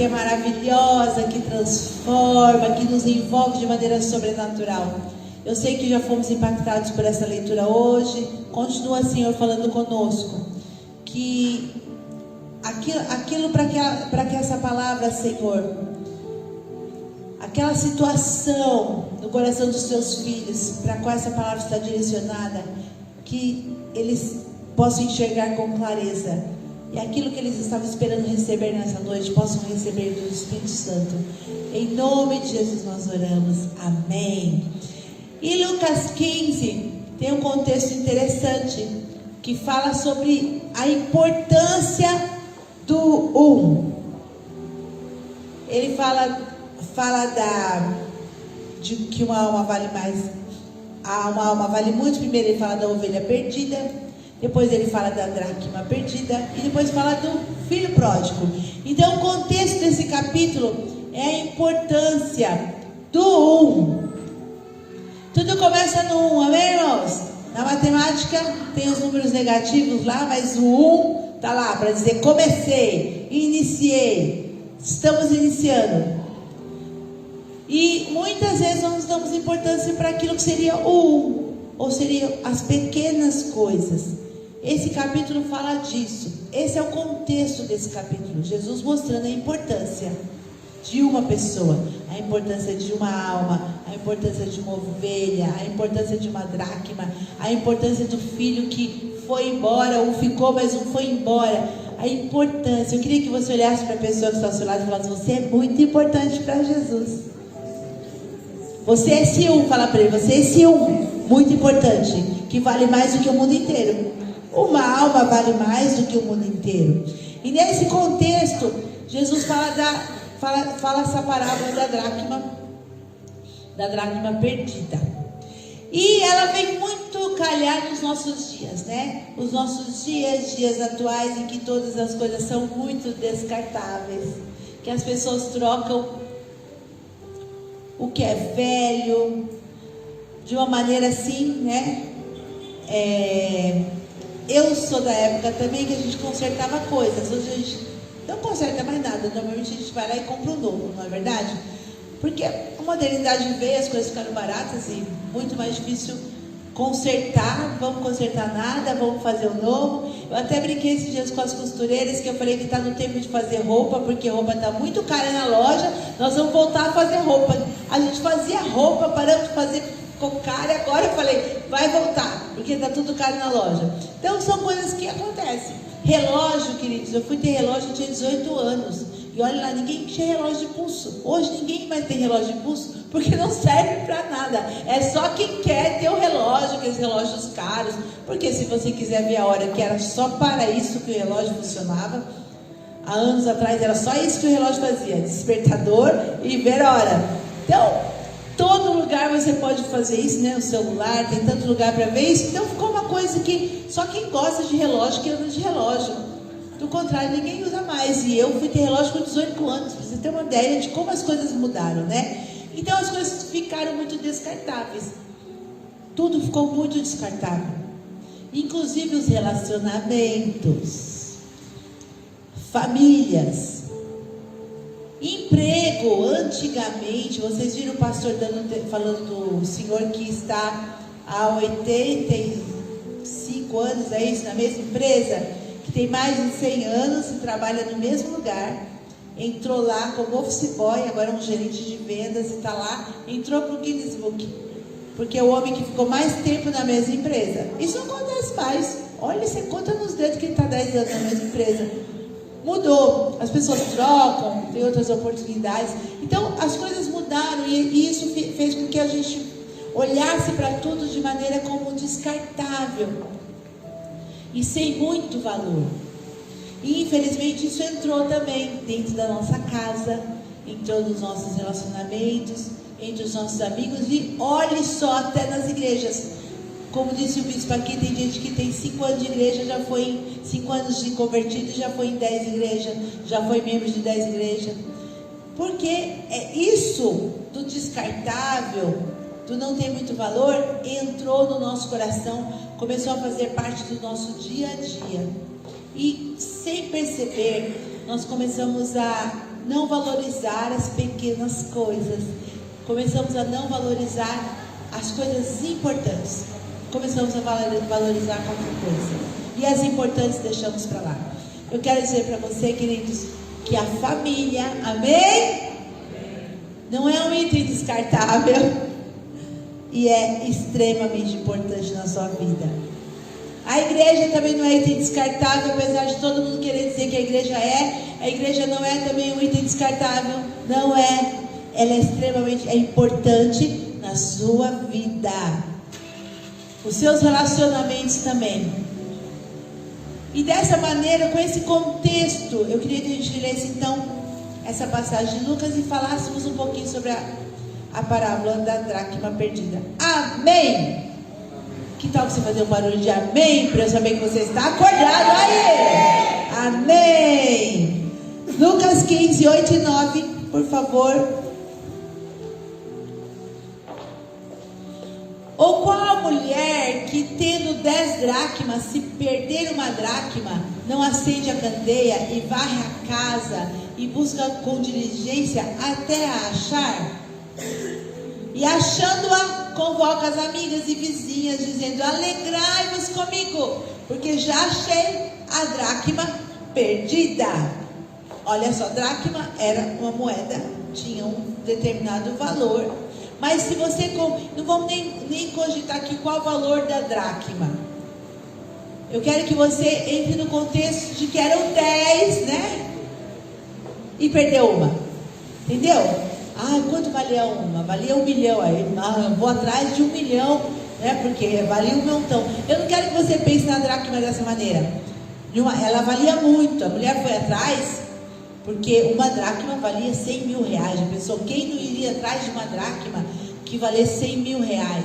é maravilhosa, que transforma, que nos envolve de maneira sobrenatural. Eu sei que já fomos impactados por essa leitura hoje. Continua, Senhor, falando conosco. Que aquilo para que essa palavra, Senhor, aquela situação no coração dos teus filhos, para qual essa palavra está direcionada, que eles possam enxergar com clareza. E aquilo que eles estavam esperando receber nessa noite, possam receber do Espírito Santo. Em nome de Jesus nós oramos. Amém. E Lucas 15 tem um contexto interessante, que fala sobre a importância do Ele fala de que uma alma vale mais. Uma alma vale muito. Primeiro ele fala da ovelha perdida, depois ele fala da dracma perdida, e depois fala do filho pródigo. Então o contexto desse capítulo é a importância do Tudo começa no amém, irmãos? Na matemática tem os números negativos lá, mas o está lá para dizer comecei, iniciei, estamos iniciando. E muitas vezes nós damos importância para aquilo que seria ou seriam as pequenas coisas. Esse capítulo fala disso. Esse é o contexto desse capítulo. Jesus mostrando a importância de uma pessoa, a importância de uma alma, a importância de uma ovelha, a importância de uma dracma, a importância do filho que foi embora ou ficou, mas não foi embora. A importância. Eu queria que você olhasse para a pessoa que está ao seu lado e falasse: você é muito importante para Jesus. Você é esse fala para ele, você é esse muito importante, que vale mais do que o mundo inteiro. Uma alma vale mais do que o mundo inteiro. E nesse contexto, Jesus fala essa parábola da dracma perdida. E ela vem muito calhar nos nossos dias, né? Os nossos dias atuais, em que todas as coisas são muito descartáveis, que as pessoas trocam o que é velho de uma maneira assim, né? Eu sou da época também que a gente consertava coisas. Hoje a gente não conserta mais nada. Normalmente a gente vai lá e compra um novo, não é verdade? Porque a modernidade veio, as coisas ficaram baratas e muito mais difícil consertar. Vamos consertar nada, vamos fazer um novo. Eu até brinquei esses dias com as costureiras, que eu falei que está no tempo de fazer roupa, porque roupa está muito cara na loja. Nós vamos voltar a fazer roupa. A gente fazia roupa, paramos de fazer, ficou caro, e agora eu falei, vai voltar, porque está tudo caro na loja. Então são coisas que acontecem. Relógio, queridos, eu fui ter relógio, eu tinha 18 anos. E olha lá, ninguém tinha relógio de pulso. Hoje ninguém mais tem relógio de pulso, porque não serve para nada. É só quem quer ter o relógio, aqueles relógios caros. Porque se você quiser ver a hora, que era só para isso que o relógio funcionava, há anos atrás era só isso que o relógio fazia: despertador e ver a hora. Então, todo lugar você pode fazer isso, né? O celular, tem tanto lugar para ver isso. Então ficou uma coisa que só quem gosta de relógio que anda de relógio. Do contrário, ninguém usa mais. E eu fui ter relógio com 18 anos, para você ter uma ideia de como as coisas mudaram, né? Então as coisas ficaram muito descartáveis. Tudo ficou muito descartável. Inclusive os relacionamentos, famílias, emprego. Antigamente, vocês viram o pastor falando do senhor que está há 85 anos, é isso, na mesma empresa? Que tem mais de 100 anos e trabalha no mesmo lugar, entrou lá como office boy, agora é um gerente de vendas e está lá, entrou para o Guinness Book, porque é o homem que ficou mais tempo na mesma empresa. Isso não acontece mais. Olha, você conta nos dedos que ele está 10 anos na mesma empresa. Mudou, as pessoas trocam, tem outras oportunidades. Então as coisas mudaram, e isso fez com que a gente olhasse para tudo de maneira como descartável e sem muito valor. E infelizmente isso entrou também dentro da nossa casa, entrou nos nossos relacionamentos, entre os nossos amigos, e olhe só, até nas igrejas. Como disse o bispo aqui, tem gente que tem 5 anos de igreja, já foi em 5 anos de convertido, já foi em 10 igrejas, já foi membro de 10 igrejas. Porque isso do descartável, do não ter muito valor, entrou no nosso coração, começou a fazer parte do nosso dia a dia. E sem perceber, nós começamos a não valorizar as pequenas coisas. Começamos a não valorizar as coisas importantes. Começamos a valorizar qualquer coisa. E as importantes deixamos para lá. Eu quero dizer para você, queridos, que a família, amém? Não é um item descartável. E é extremamente importante na sua vida. A igreja também não é item descartável, apesar de todo mundo querer dizer que a igreja é. A igreja não é também um item descartável. Não é. Ela é extremamente importante na sua vida. Os seus relacionamentos também. E dessa maneira, com esse contexto, eu queria que a gente lesse então essa passagem de Lucas e falássemos um pouquinho sobre a parábola da dracma perdida. Amém! Que tal você fazer um barulho de amém, para eu saber que você está acordado aí? Amém! Lucas 15, 8 e 9, por favor. Ou qual a mulher que, tendo 10 dracmas, se perder uma dracma, não acende a candeia e varre a casa e busca com diligência até a achar? E achando-a, convoca as amigas e vizinhas, dizendo: alegrai-vos comigo, porque já achei a dracma perdida. Olha só, dracma era uma moeda, tinha um determinado valor. Mas se você... Não vamos nem cogitar aqui qual o valor da dracma. Eu quero que você entre no contexto de que eram 10, né? E perdeu uma. Entendeu? Ah, quanto valia uma? Valia 1 milhão. Aí, eu vou atrás de 1 milhão, né? Porque valia um montão. Eu não quero que você pense na dracma dessa maneira. Ela valia muito. A mulher foi atrás... Porque uma dracma valia 100 mil reais. Já pensou? Quem não iria atrás de uma dracma que valesse 100 mil reais?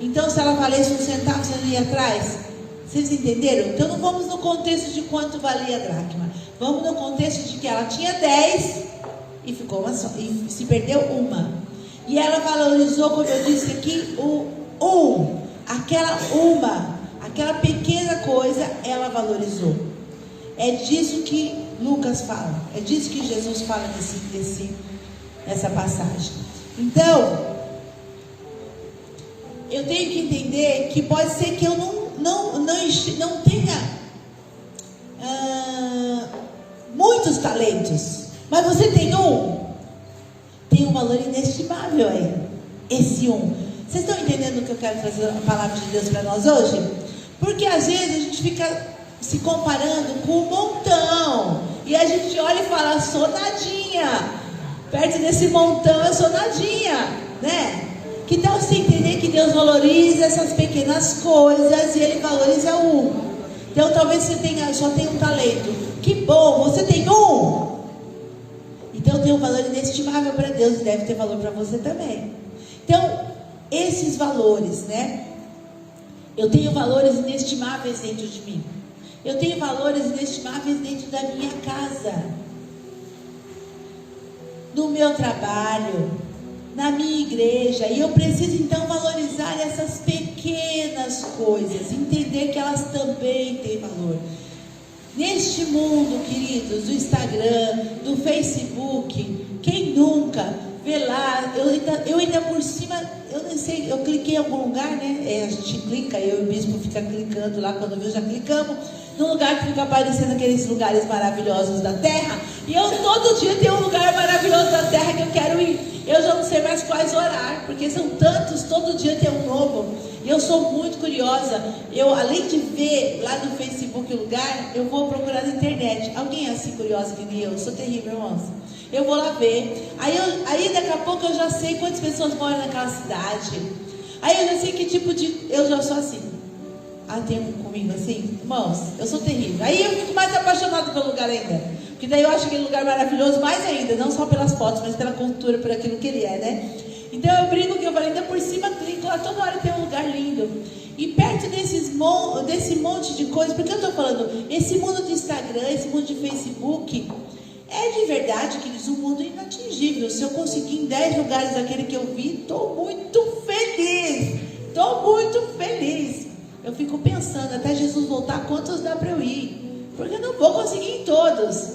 Então, se ela valesse um centavo, você não ia atrás? Vocês entenderam? Então, não vamos no contexto de quanto valia a dracma. Vamos no contexto de que ela tinha 10 e ficou uma só, e se perdeu uma. E ela valorizou, como eu disse aqui, aquela pequena coisa, ela valorizou. É disso que Lucas fala, é disso que Jesus fala nessa passagem. Então, eu tenho que entender que pode ser que eu não tenha muitos talentos, mas você tem um valor inestimável aí, esse um. Vocês estão entendendo o que eu quero trazer a palavra de Deus para nós hoje? Porque às vezes a gente fica se comparando com um montão, e a gente olha e fala: sou nadinha, perto desse montão eu sou nadinha, né? Que tal você entender que Deus valoriza essas pequenas coisas e Ele valoriza um? Então talvez você só tenha um talento, que bom, você tem um, então tem um valor inestimável para Deus e deve ter valor para você também. Então esses valores, né? Eu tenho valores inestimáveis dentro de mim. Eu tenho valores inestimáveis dentro da minha casa, no meu trabalho, na minha igreja. E eu preciso então valorizar essas pequenas coisas, entender que elas também têm valor. Neste mundo, queridos, do Instagram, do Facebook, quem nunca vê lá, eu ainda por cima, eu não sei, eu cliquei em algum lugar, né? A gente clica, eu e o bispo fica clicando lá, quando viu já clicamos, num lugar que fica aparecendo aqueles lugares maravilhosos da terra, e eu todo dia tenho um lugar maravilhoso da terra que eu quero ir. Eu já não sei mais quais orar, porque são tantos, todo dia tem um novo, e eu sou muito curiosa. Eu, além de ver lá no Facebook o lugar, eu vou procurar na internet. Alguém é assim curiosa que nem eu? Sou terrível, irmãos. Eu vou lá ver, aí daqui a pouco eu já sei quantas pessoas moram naquela cidade, aí eu já sei que tipo de... Eu já sou assim. Tem comigo assim? Irmãos, eu sou terrível. Aí eu fico mais apaixonado pelo lugar ainda, porque daí eu acho aquele lugar maravilhoso mais ainda, não só pelas fotos, mas pela cultura, por aquilo que ele é, né? Então eu brinco que eu falei, ainda por cima clico lá, toda hora tem um lugar lindo. E perto desse monte de coisa, porque eu estou falando, esse mundo do Instagram, esse mundo de Facebook, é de verdade, queridos, um mundo inatingível. Se eu conseguir em 10 lugares aquele que eu vi, estou muito feliz. Estou muito feliz. Eu fico pensando, até Jesus voltar, quantos dá para eu ir? Porque eu não vou conseguir em todos.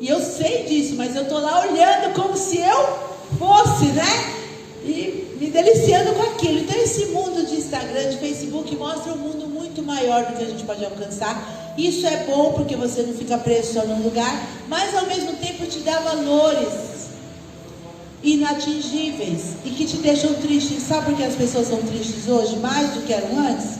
E eu sei disso, mas eu estou lá olhando como se eu fosse, né? E me deliciando com aquilo. Então esse mundo de Instagram, de Facebook, mostra um mundo muito maior do que a gente pode alcançar. Isso é bom porque você não fica preso só num lugar, mas ao mesmo tempo te dá valores inatingíveis e que te deixam tristes. Sabe por que as pessoas são tristes hoje mais do que eram antes?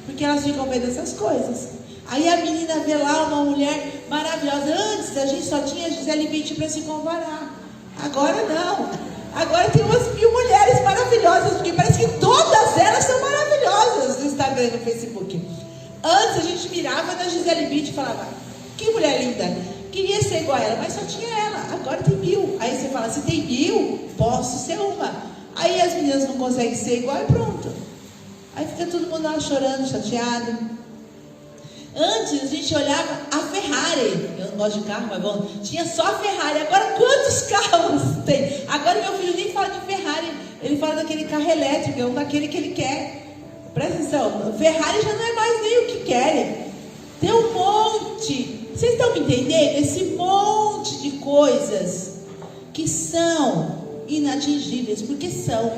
Porque elas ficam vendo essas coisas. Aí a menina vê lá uma mulher maravilhosa. Antes a gente só tinha Gisele Bündchen para se comparar. Agora não. Agora tem umas 1000 mulheres maravilhosas, porque parece que todas elas são maravilhosas no Instagram e no Facebook. Antes a gente mirava na Gisele Bündchen e falava, que mulher linda, queria ser igual a ela, mas só tinha ela. Agora tem 1000. Aí você fala, se tem 1000, posso ser uma. Aí as meninas não conseguem ser igual e pronto. Aí fica todo mundo lá chorando, chateado. Antes a gente olhava a Ferrari. Eu não gosto de carro, mas bom, tinha só a Ferrari. Agora quantos carros tem? Agora meu filho nem fala de Ferrari. Ele fala daquele carro elétrico, é um daquele que ele quer. Presta atenção, Ferrari já não é mais nem o que querem. Tem um monte. Vocês estão me entendendo? Esse monte de coisas que são inatingíveis, porque são.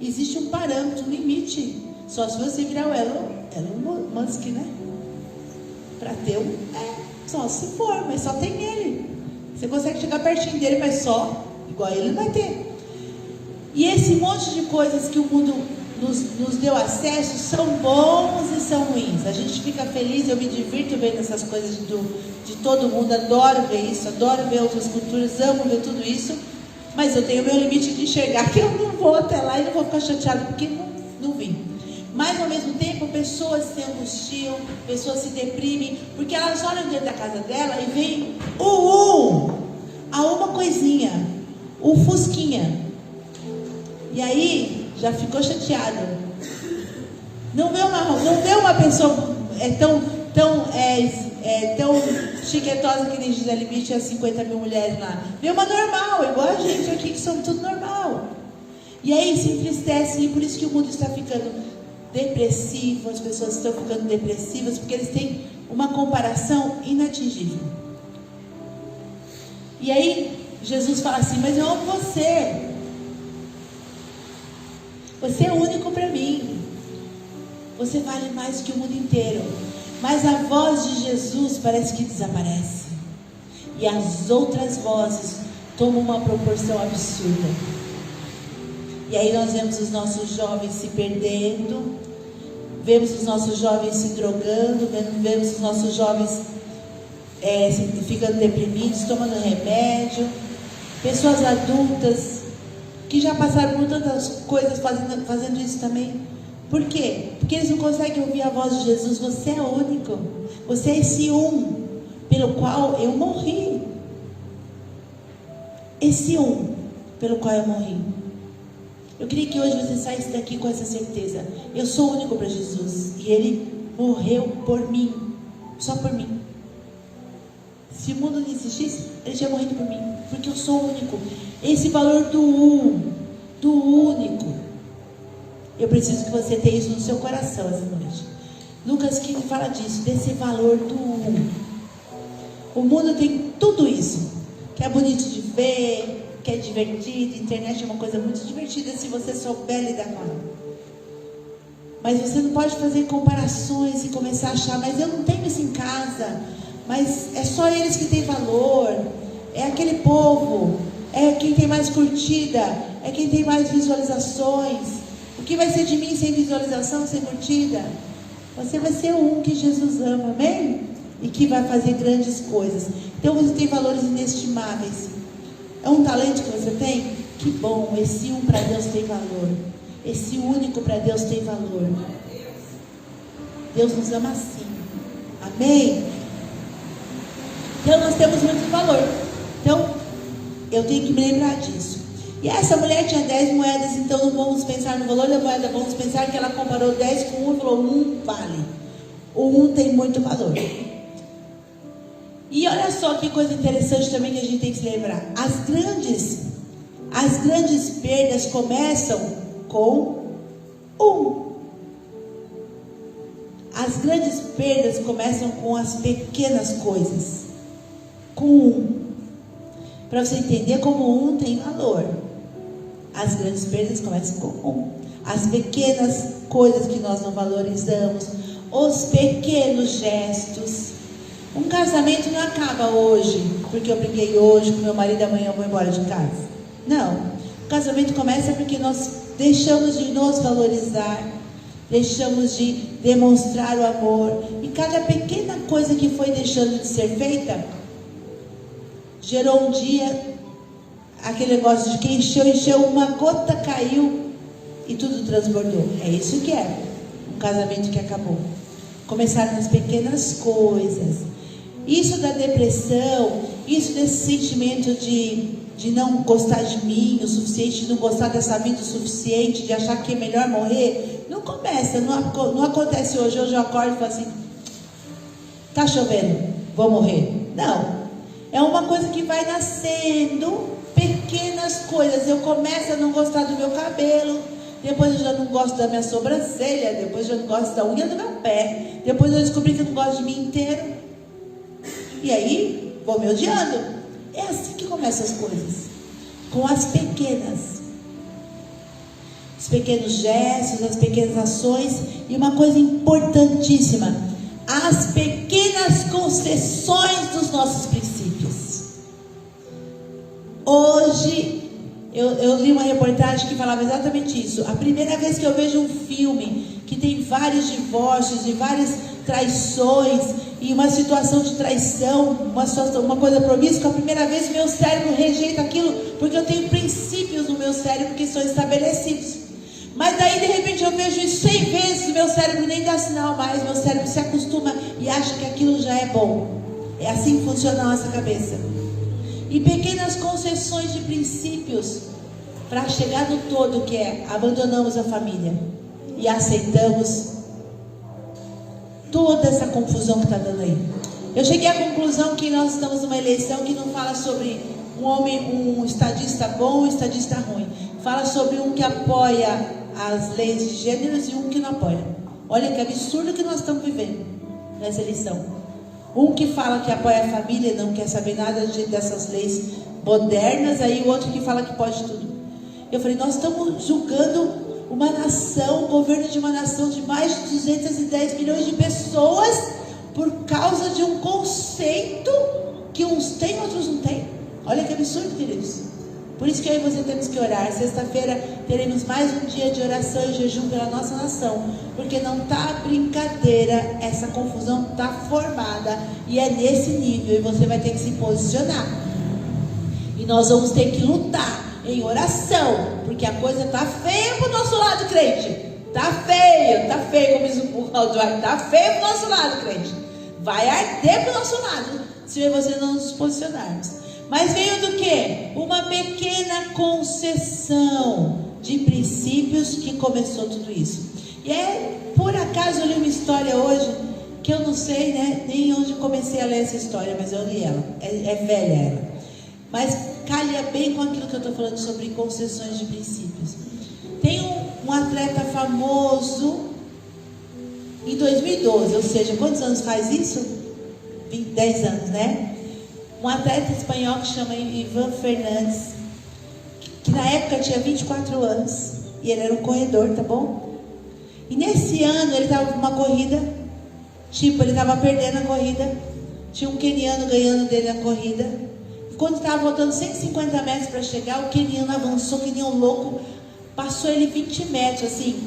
Existe um parâmetro, um limite. Só se você virar o Elon Musk, né? Para ter um. Só se for, mas só tem ele. Você consegue chegar pertinho dele, mas só igual ele não vai ter. E esse monte de coisas que o mundo nos deu acesso são bons e são ruins. A gente fica feliz, eu me divirto vendo essas coisas de todo mundo, adoro ver isso, adoro ver outras culturas, amo ver tudo isso, mas eu tenho meu limite de enxergar que eu não vou até lá e não vou ficar chateado porque não vim. Mas ao mesmo tempo, pessoas se angustiam, pessoas se deprimem, porque elas olham dentro da casa dela e veem a uma coisinha, o fusquinha. E aí, já ficou chateado. Não vê uma pessoa tão chiquetosa que nem Gisele Bündchen, 50 mil mulheres lá. Vê uma normal, igual a gente aqui, que somos tudo normal. E aí se entristece, e por isso que o mundo está ficando depressivo, as pessoas estão ficando depressivas, porque eles têm uma comparação inatingível. E aí, Jesus fala assim, mas eu amo você. Você é único para mim. Você vale mais que o mundo inteiro. Mas a voz de Jesus parece que desaparece. E as outras vozes tomam uma proporção absurda. E aí nós vemos os nossos jovens se perdendo, vemos os nossos jovens se drogando, vemos os nossos jovens ficando deprimidos, tomando remédio, pessoas adultas que já passaram por tantas coisas fazendo isso também. Por quê? Porque eles não conseguem ouvir a voz de Jesus. Você é único, você é esse um pelo qual eu morri, esse um pelo qual eu morri. Eu queria que hoje você saísse daqui com essa certeza. Eu sou único para Jesus. E Ele morreu por mim. Só por mim. Se o mundo não existisse, Ele tinha morrido por mim. Porque eu sou único. Esse valor do único. Eu preciso que você tenha isso no seu coração essa noite. Lucas 15 fala disso. Desse valor do O mundo tem tudo isso. Que é bonito de ver, que é divertido, internet é uma coisa muito divertida se você souber lidar com ela. Mas você não pode fazer comparações e começar a achar, mas eu não tenho isso em casa, mas é só eles que têm valor, é aquele povo, é quem tem mais curtida, é quem tem mais visualizações. O que vai ser de mim sem visualização, sem curtida? Você vai ser um que Jesus ama, amém? E que vai fazer grandes coisas. Então você tem valores inestimáveis. É um talento que você tem? Que bom, esse um para Deus tem valor. Esse único para Deus tem valor. Deus nos ama assim. Amém? Então nós temos muito valor. Então, eu tenho que me lembrar disso. E essa mulher tinha 10 moedas, então não vamos pensar no valor da moeda, vamos pensar que ela comparou 10 com 1 e falou, 1 vale. O 1 tem muito valor. E olha só que coisa interessante também que a gente tem que se lembrar. As grandes perdas começam com 1. As grandes perdas começam com as pequenas coisas. com um. Para você entender como um tem valor. As grandes perdas começam com um. As pequenas coisas que nós não valorizamos, os pequenos gestos. Um casamento não acaba hoje, porque eu briguei hoje com meu marido, amanhã eu vou embora de casa. Não. O casamento começa porque nós deixamos de nos valorizar, deixamos de demonstrar o amor. E cada pequena coisa que foi deixando de ser feita, gerou um dia aquele negócio de que encheu, uma gota caiu e tudo transbordou. É isso que é um casamento que acabou. Começar nas pequenas coisas. Isso da depressão, isso desse sentimento de não gostar de mim o suficiente, de não gostar dessa vida o suficiente, de achar que é melhor morrer, não começa, não acontece hoje. Hoje eu acordo e falo assim, tá chovendo, vou morrer. Não, é uma coisa que vai nascendo, pequenas coisas. Eu começo a não gostar do meu cabelo, depois eu já não gosto da minha sobrancelha, depois eu já não gosto da unha do meu pé, depois eu descobri que eu não gosto de mim inteiro, e aí vou me odiando. É assim que começam as coisas, com as pequenas, os pequenos gestos, as pequenas ações. E uma coisa importantíssima, as pequenas concessões dos nossos princípios. Hoje eu li uma reportagem que falava exatamente isso. A primeira vez que eu vejo um filme que tem vários divórcios e várias traições e uma situação de traição, uma coisa promíscua, a primeira vez meu cérebro rejeita aquilo, porque eu tenho princípios no meu cérebro que são estabelecidos. Mas daí de repente eu vejo isso 100 vezes, meu cérebro nem dá sinal mais, meu cérebro se acostuma e acha que aquilo já é bom. É assim que funciona a nossa cabeça. E pequenas concessões de princípios para chegar no todo, que é abandonamos a família e aceitamos toda essa confusão que está dando aí. Eu cheguei à conclusão que nós estamos numa eleição que não fala sobre um estadista bom, um estadista ruim. Fala sobre um que apoia as leis de gêneros e um que não apoia. Olha que absurdo que nós estamos vivendo nessa eleição. Um que fala que apoia a família, não quer saber nada dessas leis modernas, aí o outro que fala que pode tudo. Eu falei, nós estamos julgando uma nação, o governo de uma nação de mais de 210 milhões de pessoas por causa de um conceito que uns têm, outros não têm. Olha que absurdo, queridos. Por isso que eu e você temos que orar. Sexta-feira teremos mais um dia de oração e jejum pela nossa nação, porque não está brincadeira, essa confusão está formada e é nesse nível, e você vai ter que se posicionar. E nós vamos ter que lutar em oração, porque a coisa está feia para o nosso lado, crente. Está feio, como diz o Alduar, está feio para o nosso lado, crente. Vai arder para o nosso lado, se eu e você não nos posicionarmos. Mas veio do quê? Uma pequena concessão de princípios que começou tudo isso. E por acaso eu li uma história hoje, que eu não sei, né, nem onde comecei a ler essa história, mas eu li ela. É velha ela. Mas calha bem com aquilo que eu estou falando sobre concessões de princípios. Tem um atleta famoso em 2012, ou seja, quantos anos faz isso? 10 anos, né? Um atleta espanhol que chama Ivan Fernandes, que na época tinha 24 anos, e ele era um corredor, tá bom? E nesse ano ele estava numa corrida, ele estava perdendo a corrida, tinha um queniano ganhando dele na corrida. Quando estava faltando 150 metros para chegar, o queniano avançou que nem um louco, passou ele 20 metros, assim,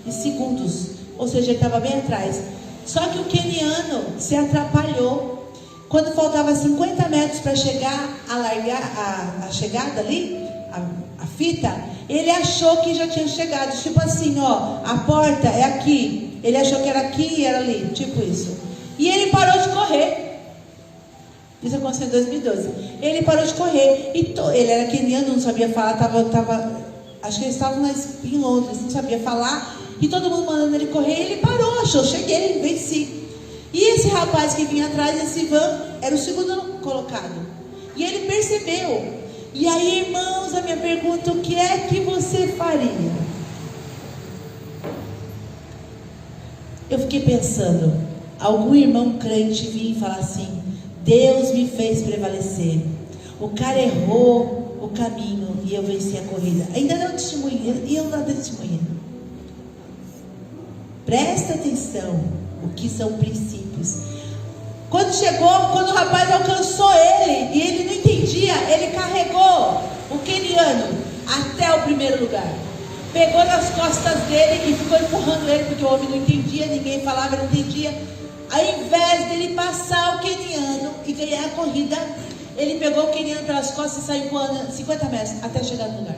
em segundos. Ou seja, ele estava bem atrás. Só que o queniano se atrapalhou. Quando faltava 50 metros para chegar, a chegada ali, a fita, ele achou que já tinha chegado. Tipo assim, ó, a porta é aqui. Ele achou que era aqui e era ali, tipo isso. E ele parou de correr. Isso aconteceu em 2012. Ele parou de correr. Ele era queniano, não sabia falar, acho que eles estavam em Londres, não sabia falar. E todo mundo mandando ele correr. E ele parou, achou, cheguei, venci. E esse rapaz que vinha atrás, esse Ivan, era o segundo colocado. E ele percebeu. E aí, irmãos, a minha pergunta, o que é que você faria? Eu fiquei pensando, algum irmão crente vir e falar assim, Deus me fez prevalecer. O cara errou o caminho e eu venci a corrida. Ainda não testemunhei, e eu não testemunhei. Presta atenção o que são princípios. Quando o rapaz alcançou ele, e ele não entendia, ele carregou o queniano até o primeiro lugar. Pegou nas costas dele e ficou empurrando ele, porque o homem não entendia, ninguém falava, ele não entendia. Ao invés dele passar o queniano e ganhar a corrida, ele pegou o queniano pelas costas e saiu empurrando 50 metros até chegar no lugar.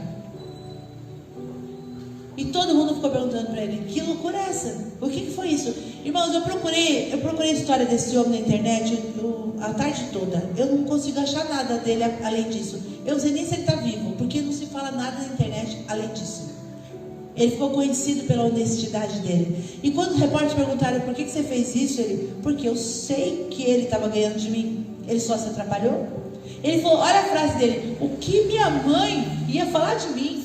E todo mundo ficou perguntando para ele: que loucura é essa? O que foi isso? Irmãos, eu procurei a história desse homem na internet a tarde toda. Eu não consigo achar nada dele além disso. Eu não sei nem se ele está vivo, porque não se fala nada na internet além disso. Ele ficou conhecido pela honestidade dele. E quando os repórteres perguntaram: por que você fez isso? Ele: porque eu sei que ele estava ganhando de mim. Ele só se atrapalhou. Ele falou, olha a frase dele: o que minha mãe ia falar de mim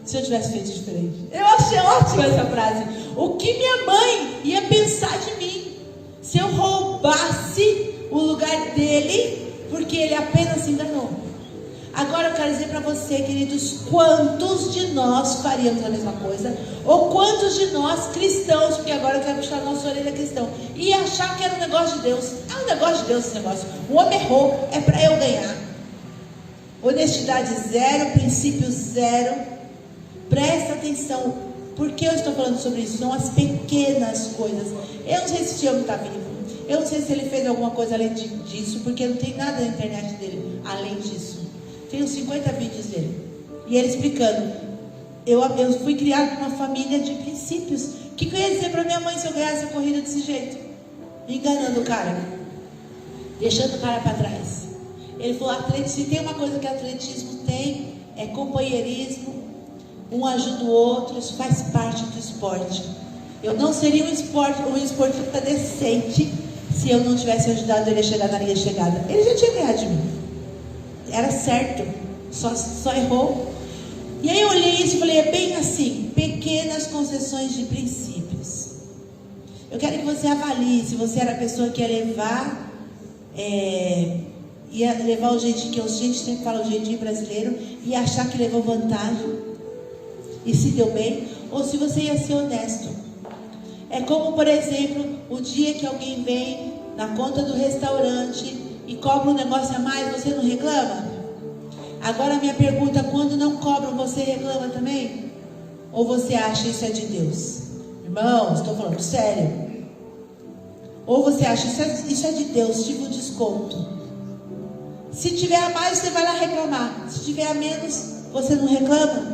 se eu tivesse feito diferente? Eu achei ótima essa frase. O que minha mãe ia pensar de mim se eu roubasse o lugar dele, porque ele apenas se enganou. Agora eu quero dizer para você, queridos, quantos de nós faríamos a mesma coisa? Ou quantos de nós cristãos, porque agora eu quero puxar a nossa orelha cristão, e achar que era um negócio de Deus? É um negócio de Deus esse negócio. O homem errou, é para eu ganhar. Honestidade zero, princípio zero. Presta atenção. Por que eu estou falando sobre isso? São as pequenas coisas. Eu não sei se esse homem está vivo. Eu não sei se ele fez alguma coisa além disso, porque não tem nada na internet dele além disso. Tem uns 50 vídeos dele. E ele explicando: eu fui criado numa família de princípios. O que eu ia dizer para minha mãe se eu ganhasse a corrida desse jeito? Enganando o cara, deixando o cara para trás. Ele falou: se tem uma coisa que atletismo tem, é companheirismo, um ajuda o outro. Isso faz parte do esporte. Eu não seria um esportista decente se eu não tivesse ajudado ele a chegar na linha de chegada. Ele já tinha ganhado de mim. Era certo, só errou. E aí eu olhei isso e falei: é bem assim, pequenas concessões de princípios. Eu quero que você avalie se você era a pessoa que ia levar o jeitinho, que a gente sempre fala o jeitinho brasileiro, e achar que levou vantagem e se deu bem, ou se você ia ser honesto. É como, por exemplo, o dia que alguém vem na conta do restaurante e cobra um negócio a mais, você não reclama? Agora a minha pergunta: quando não cobram, você reclama também? Ou você acha isso é de Deus? Irmãos, estou falando sério. Ou você acha isso é de Deus, tipo desconto. Se tiver a mais, você vai lá reclamar. Se tiver a menos, você não reclama.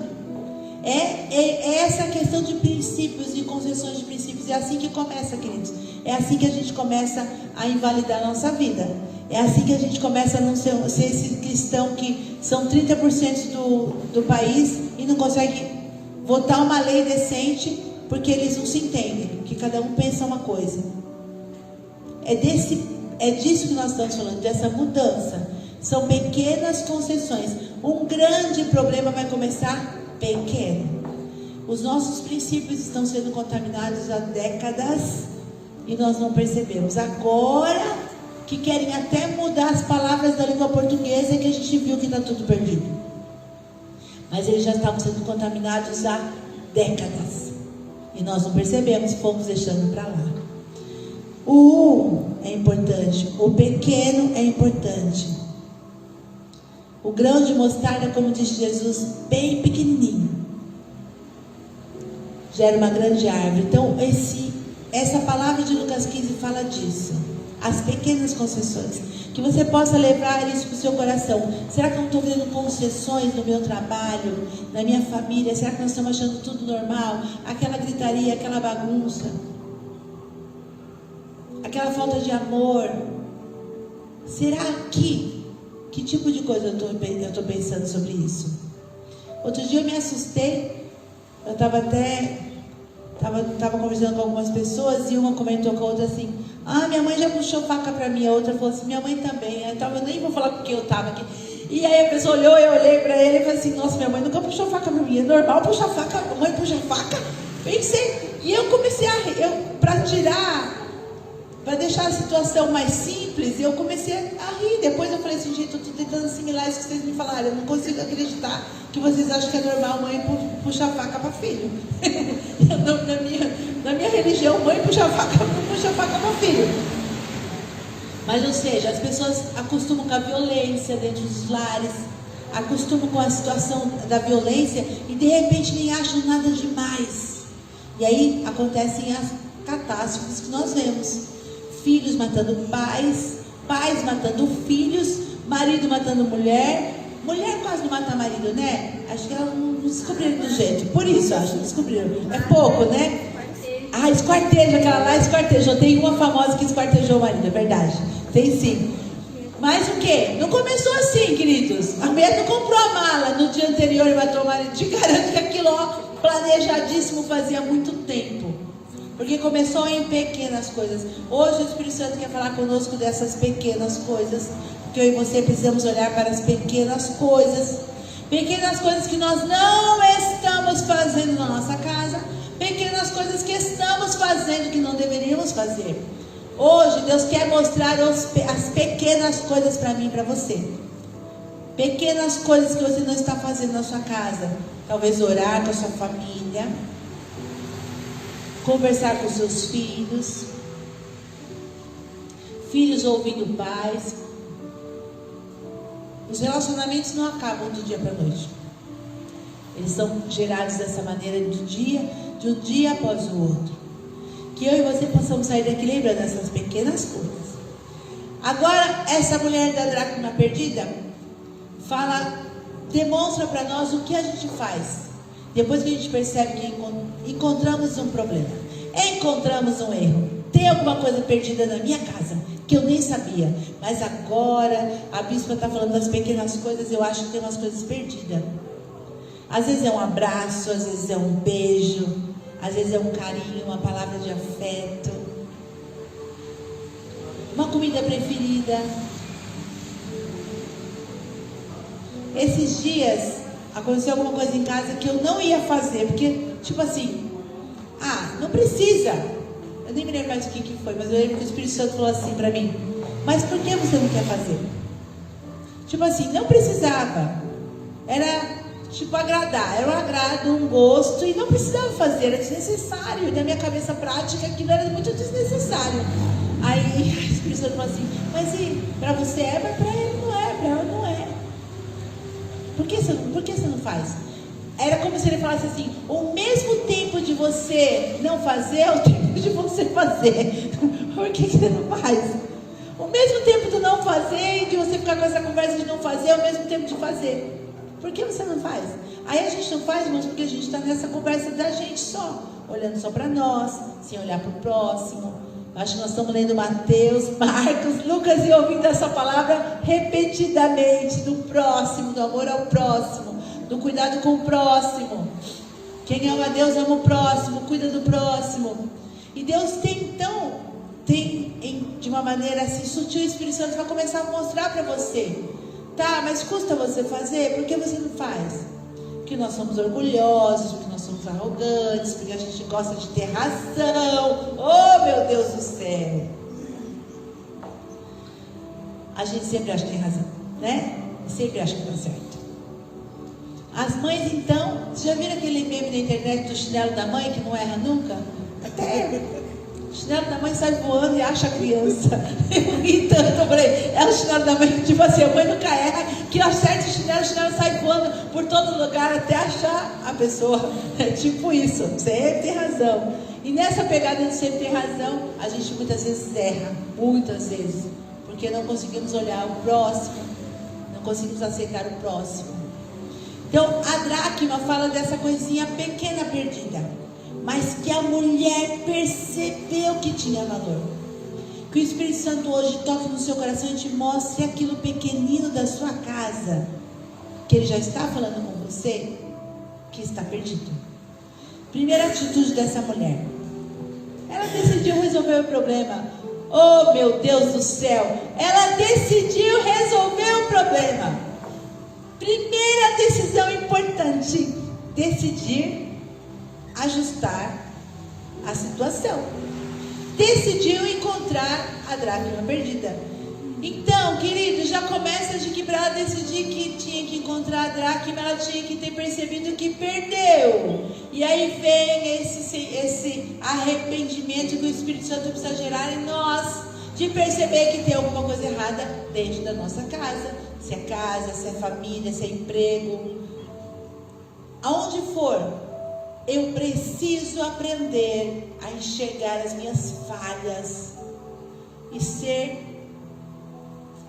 É essa questão de princípios e concessões de princípios. É assim que começa, queridos. É assim que a gente começa a invalidar a nossa vida. É assim que a gente começa a não ser esse cristão que são 30% do país e não consegue votar uma lei decente porque eles não se entendem, que cada um pensa uma coisa. É disso que nós estamos falando, dessa mudança. São pequenas concessões. Um grande problema vai começar pequeno. Os nossos princípios estão sendo contaminados há décadas e nós não percebemos. Agora que querem até mudar as palavras da língua portuguesa, que a gente viu que está tudo perdido. Mas eles já estavam sendo contaminados há décadas. E nós não percebemos, fomos deixando para lá. O é importante, o pequeno é importante. O grão de mostarda, como disse Jesus, bem pequenininho, gera uma grande árvore. Então, essa palavra de Lucas 15 fala disso. As pequenas concessões. Que você possa levar isso para o seu coração. Será que eu não estou vendo concessões no meu trabalho, na minha família? Será que nós estamos achando tudo normal? Aquela gritaria, aquela bagunça, aquela falta de amor. Será que tipo de coisa eu estou pensando sobre isso? Outro dia eu me assustei. Eu estava conversando com algumas pessoas e uma comentou com a outra assim: ah, minha mãe já puxou faca para mim. A outra falou assim: minha mãe também. Então eu nem vou falar porque eu estava aqui. E aí a pessoa olhou, eu olhei para ele e falei assim: nossa, minha mãe nunca puxou faca para mim. É normal puxar faca, a mãe puxa faca. Pensei. E eu comecei para tirar para deixar a situação mais simples, eu comecei a rir. Depois eu falei assim, gente, eu estou tentando assimilar isso que vocês me falaram. Eu não consigo acreditar que vocês acham que é normal mãe puxar faca para filho. na minha religião, mãe puxa faca para filho. Mas, ou seja, as pessoas acostumam com a violência dentro dos lares, acostumam com a situação da violência e de repente nem acham nada demais. E aí acontecem as catástrofes que nós vemos: filhos matando pais, pais matando filhos, marido matando mulher. Mulher quase não mata marido, né? Acho que elas não descobriram do jeito. Por isso, acho que descobriram. É pouco, né? Ah, esquarteja, aquela lá esquartejou. Tem uma famosa que esquartejou o marido, é verdade. Tem sim. Mas o quê? Não começou assim, queridos. A mulher não comprou a mala no dia anterior e matou o marido. Te garanto que aquilo, ó, planejadíssimo fazia muito tempo. Porque começou em pequenas coisas. Hoje o Espírito Santo quer falar conosco dessas pequenas coisas. Porque eu e você precisamos olhar para as pequenas coisas. Pequenas coisas que nós não estamos fazendo na nossa casa. Pequenas coisas que estamos fazendo que não deveríamos fazer. Hoje Deus quer mostrar as pequenas coisas para mim e para você. Pequenas coisas que você não está fazendo na sua casa. Talvez orar com a sua família, conversar com seus filhos, filhos ouvindo pais. Os relacionamentos não acabam do dia para a noite. Eles são gerados dessa maneira de um dia após o outro. Que eu e você possamos sair daqui lembrando dessas pequenas coisas. Agora, essa mulher da dracma perdida demonstra para nós o que a gente faz depois que a gente percebe que encontramos um problema, encontramos um erro. Tem alguma coisa perdida na minha casa que eu nem sabia, mas agora a bispa está falando das pequenas coisas. Eu acho que tem umas coisas perdidas. Às vezes é um abraço, às vezes é um beijo, às vezes é um carinho, uma palavra de afeto, uma comida preferida. Esses dias aconteceu alguma coisa em casa que eu não ia fazer, porque, tipo assim, não precisa. Eu nem me lembro mais o que foi, mas eu lembro que o Espírito Santo falou assim para mim: mas por que você não quer fazer? Tipo assim, não precisava. Era tipo agradar, era um agrado, um gosto, e não precisava fazer, era desnecessário. E na minha cabeça prática aquilo era muito desnecessário. Aí o Espírito Santo falou assim: mas e para você é, mas para ele não é, para ela não é. Por que você não faz? Era como se ele falasse assim: o mesmo tempo de você não fazer é o tempo de você fazer. Por que você não faz? O mesmo tempo de não fazer e de você ficar com essa conversa de não fazer é o mesmo tempo de fazer. Por que você não faz? Aí a gente não faz, irmãos, porque a gente está nessa conversa da gente só, olhando só para nós, sem olhar para o próximo. Acho que nós estamos lendo Mateus, Marcos, Lucas e ouvindo essa palavra repetidamente, do próximo, do amor ao próximo, do cuidado com o próximo. Quem ama a Deus ama o próximo, cuida do próximo. E Deus de uma maneira assim sutil, o Espírito Santo vai começar a mostrar para você. Tá, mas custa você fazer? Por que você não faz? Porque nós somos orgulhosos, porque nós somos arrogantes, porque a gente gosta de ter razão. Oh, meu Deus do céu! A gente sempre acha que tem razão, né? Sempre acha que tá certo. As mães, então, vocês já viram aquele meme na internet do chinelo da mãe que não erra nunca? Até o chinelo da mãe sai voando e acha a criança. Eu ri tanto, eu falei, é o chinelo da mãe, tipo assim, a mãe nunca erra, que acerta o chinelo sai voando por todo lugar até achar a pessoa. É tipo isso, sempre tem razão. E nessa pegada de sempre ter razão, a gente muitas vezes erra, muitas vezes, porque não conseguimos olhar o próximo, não conseguimos aceitar o próximo. Então, a dracma fala dessa coisinha pequena perdida, mas que a mulher percebeu que tinha valor. Que o Espírito Santo hoje toque no seu coração e te mostre aquilo pequenino da sua casa, que Ele já está falando com você, que está perdido. Primeira atitude dessa mulher: ela decidiu resolver o problema. Oh, meu Deus do céu! Ela decidiu resolver o problema. Primeira decisão importante: decidir ajustar a situação. decidiu encontrar a dracma perdida. Então, querido, já começa de que para ela decidir que tinha que encontrar a dracma, ela tinha que ter percebido que perdeu. E aí vem esse arrependimento que o Espírito Santo precisa gerar em nós, de perceber que tem alguma coisa errada dentro da nossa casa. Se é casa, se é família, se é emprego, aonde for, eu preciso aprender a enxergar as minhas falhas e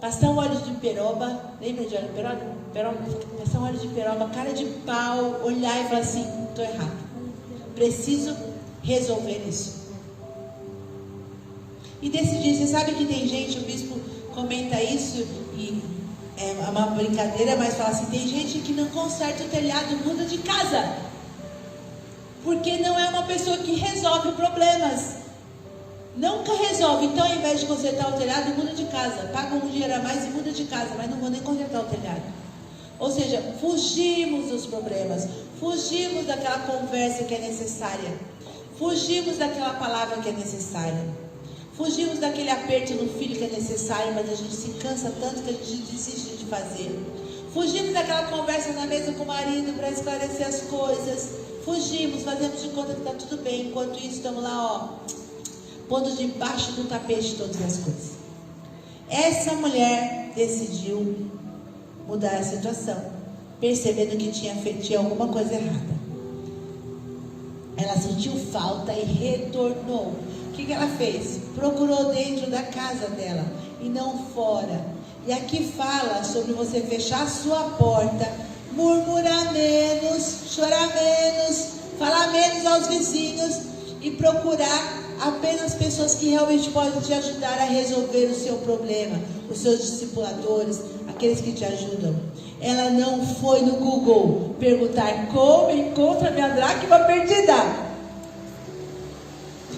passar um óleo de peroba. Lembra de óleo de peroba? Passar um óleo de peroba, cara de pau, olhar e falar assim: estou errado, preciso resolver isso. E decidir. Você sabe que tem gente, o bispo comenta isso, e é uma brincadeira, mas fala assim: tem gente que não conserta o telhado, muda de casa, porque não é uma pessoa que resolve problemas. Nunca resolve. Então, ao invés de consertar o telhado, muda de casa, paga um dinheiro a mais e muda de casa, mas não vou nem consertar o telhado. Ou seja, fugimos dos problemas, fugimos daquela conversa que é necessária, fugimos daquela palavra que é necessária, fugimos daquele aperto no filho que é necessário, mas a gente se cansa tanto que a gente desiste de fazer. Fugimos daquela conversa na mesa com o marido para esclarecer as coisas. Fugimos, fazemos de conta que está tudo bem. Enquanto isso, estamos lá, pondo debaixo do tapete todas as coisas. Essa mulher decidiu mudar a situação, percebendo que tinha alguma coisa errada. Ela sentiu falta e retornou. O que ela fez? Procurou dentro da casa dela e não fora. E aqui fala sobre você fechar a sua porta, murmurar menos, chorar menos, falar menos aos vizinhos e procurar apenas pessoas que realmente podem te ajudar a resolver o seu problema, os seus discipuladores, aqueles que te ajudam. Ela não foi no Google perguntar como encontra a minha dracma perdida,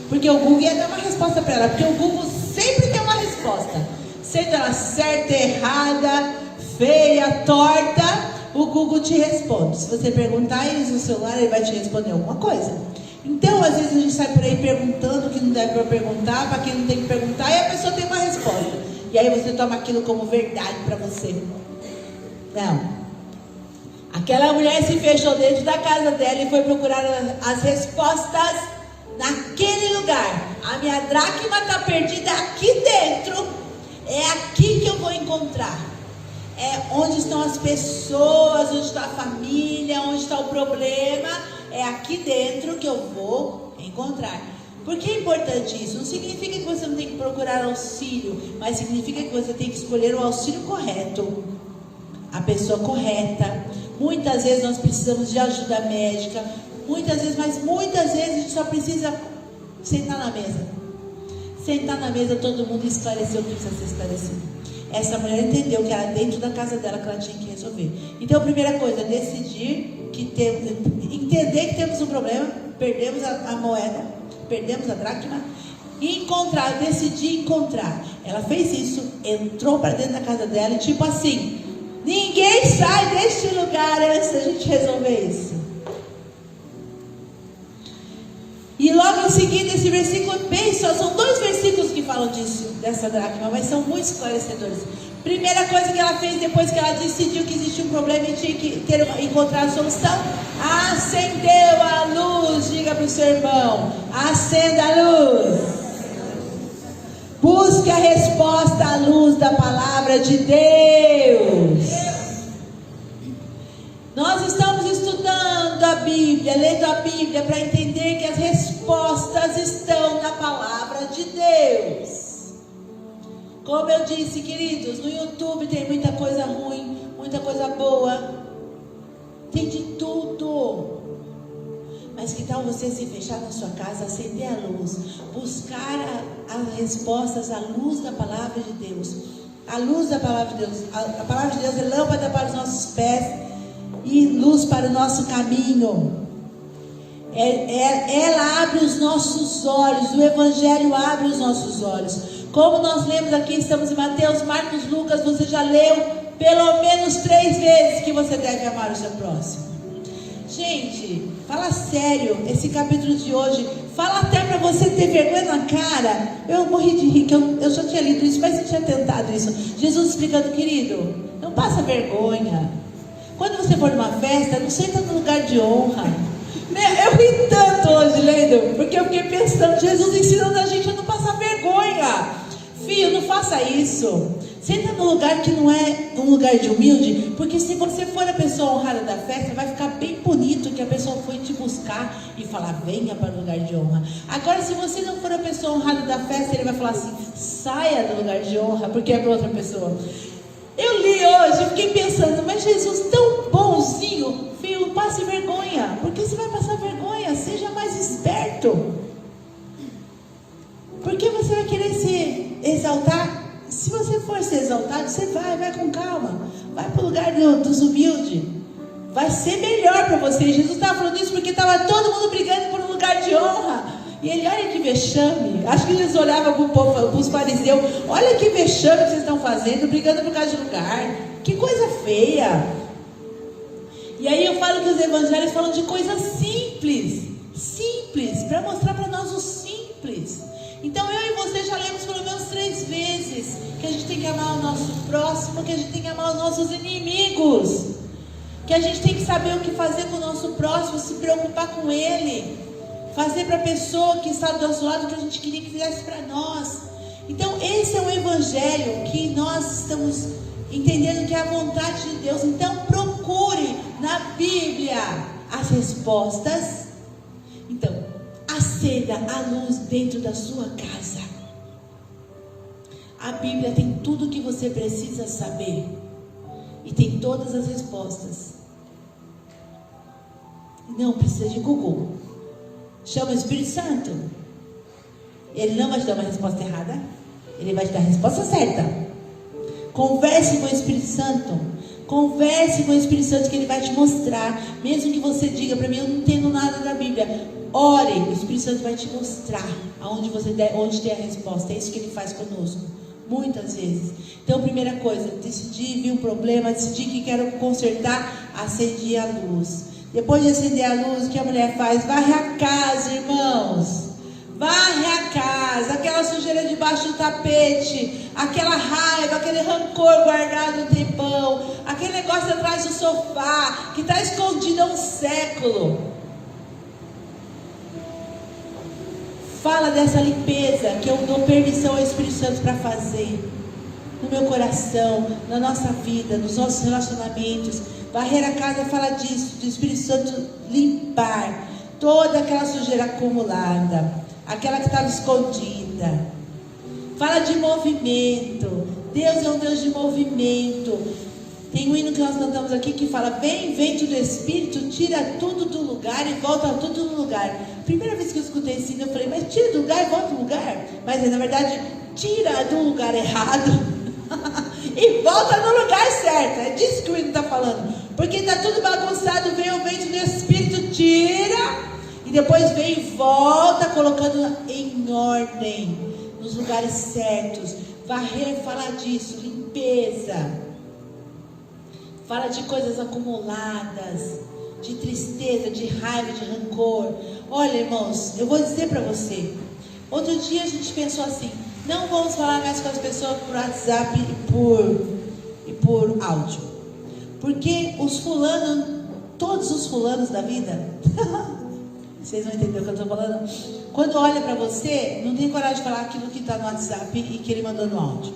porque o Google ia dar uma resposta para ela, porque o Google sempre tem uma resposta, seja ela certa, errada, feia, torta, o Google te responde. Se você perguntar ele no celular, ele vai te responder alguma coisa. Então, às vezes a gente sai por aí perguntando o que não deve para perguntar, para quem não tem que perguntar, e a pessoa tem uma resposta. E aí você toma aquilo como verdade para você. Não. Aquela mulher se fechou dentro da casa dela e foi procurar as respostas naquele lugar. A minha dracma está perdida aqui dentro. É aqui que eu vou encontrar. É onde estão as pessoas, onde está a família, onde está o problema. É aqui dentro que eu vou encontrar. Por que é importante isso? Não significa que você não tem que procurar auxílio, mas significa que você tem que escolher o auxílio correto, a pessoa correta. Muitas vezes nós precisamos de ajuda médica, mas muitas vezes a gente só precisa sentar na mesa. Sentar na mesa, todo mundo esclareceu o que precisa ser esclarecido. Essa mulher entendeu que era dentro da casa dela que ela tinha que resolver. Então, a primeira coisa, entender que temos um problema, perdemos a moeda, perdemos a dracma, e decidir encontrar. Ela fez isso, entrou para dentro da casa dela e tipo assim: ninguém sai deste lugar antes da gente resolver isso. E logo em seguida, esse versículo, são 2 versículos que falam disso, dessa dracma, mas são muito esclarecedores. Primeira coisa que ela fez depois que ela decidiu que existia um problema e tinha que encontrar a solução: acendeu a luz. Diga para o seu irmão: acenda a luz. Busque a resposta à luz da palavra de Deus. Nós estamos estudando a Bíblia, lendo a Bíblia, para entender que as respostas estão na palavra de Deus. Como eu disse, queridos, no YouTube tem muita coisa ruim, muita coisa boa, tem de tudo. Mas que tal você se fechar na sua casa, acender a luz, buscar as respostas à luz da palavra de Deus? A luz da palavra de Deus, a palavra de Deus é lâmpada para os nossos pés e luz para o nosso caminho. Ela abre os nossos olhos, o Evangelho abre os nossos olhos. Como nós lemos aqui, estamos em Mateus, Marcos, Lucas, você já leu pelo menos 3 vezes que você deve amar o seu próximo. Gente, fala sério, esse capítulo de hoje, fala até para você ter vergonha na cara. Eu morri de rir, que eu já tinha lido isso, mas eu tinha tentado isso. Jesus explicando, querido, não passa vergonha. Quando você for numa festa, não senta no lugar de honra. Eu ri tanto hoje lendo, porque eu fiquei pensando, Jesus ensinando a gente a não passar vergonha. Filho, não faça isso. Senta num lugar que não é um lugar de humilde, porque se você for a pessoa honrada da festa, vai ficar bem bonito que a pessoa foi te buscar e falar, venha para o lugar de honra. Agora, se você não for a pessoa honrada da festa, ele vai falar assim, saia do lugar de honra, porque é para outra pessoa. Eu li hoje, fiquei pensando, mas Jesus tão bonzinho, filho, passe vergonha, porque você vai passar vergonha, seja mais esperto. Porque você vai querer se exaltar? Se você for ser exaltado, você vai com calma. Vai para o lugar dos humildes. Vai ser melhor para você. Jesus estava falando isso porque estava todo mundo brigando por um lugar de honra. E ele, olha que vexame. Acho que eles olhavam para o povo, para os fariseus. Olha que vexame que vocês estão fazendo, brigando por causa de lugar. Que coisa feia. E aí eu falo que os evangelhos falam de coisas simples. Simples, para mostrar para nós o simples. Então eu e você já lemos pelo menos 3 vezes que a gente tem que amar o nosso próximo, que a gente tem que amar os nossos inimigos, que a gente tem que saber o que fazer com o nosso próximo, se preocupar com ele, fazer para a pessoa que está do nosso lado o que a gente queria que fizesse para nós. Então esse é o evangelho que nós estamos entendendo que é a vontade de Deus. Então procure na Bíblia as respostas. Então acenda a luz dentro da sua casa. A Bíblia tem tudo o que você precisa saber. E tem todas as respostas. Não precisa de Google. Chama o Espírito Santo. Ele não vai te dar uma resposta errada. Ele vai te dar a resposta certa. Converse com o Espírito Santo. Converse com o Espírito Santo que ele vai te mostrar. Mesmo que você diga para mim, eu não entendo nada da Bíblia. Ore, o Espírito Santo vai te mostrar onde tem a resposta. É isso que ele faz conosco, muitas vezes. Então, primeira coisa, decidi, vi um problema, decidi que quero consertar, acendi a luz. Depois de acender a luz, o que a mulher faz? Varre a casa, irmãos. Varre a casa, aquela sujeira debaixo do tapete, aquela raiva, aquele rancor guardado um tempão, aquele negócio atrás do sofá, que está escondido há um século. Fala dessa limpeza que eu dou permissão ao Espírito Santo para fazer no meu coração, na nossa vida, nos nossos relacionamentos. Varrer a casa fala disso, do Espírito Santo limpar toda aquela sujeira acumulada, aquela que estava escondida. Fala de movimento. Deus é um Deus de movimento. Tem um hino que nós cantamos aqui que fala, vem vento do Espírito, tira tudo do lugar e volta tudo no lugar. Primeira vez que eu escutei esse hino, eu falei, mas tira do lugar e volta no lugar? Mas na verdade, tira do lugar errado e volta no lugar certo. É disso que o hino está falando. Porque está tudo bagunçado, vem o vento do Espírito, tira, e depois vem e volta, colocando em ordem, nos lugares certos. Varrer fala disso, limpeza. Fala de coisas acumuladas, de tristeza, de raiva, de rancor. Olha, irmãos, eu vou dizer para você. Outro dia a gente pensou assim, não vamos falar mais com as pessoas por WhatsApp e por áudio. Porque os fulanos, todos os fulanos da vida, vocês vão entender o que eu estou falando? Quando olha para você, não tem coragem de falar aquilo que está no WhatsApp e que ele mandou no áudio.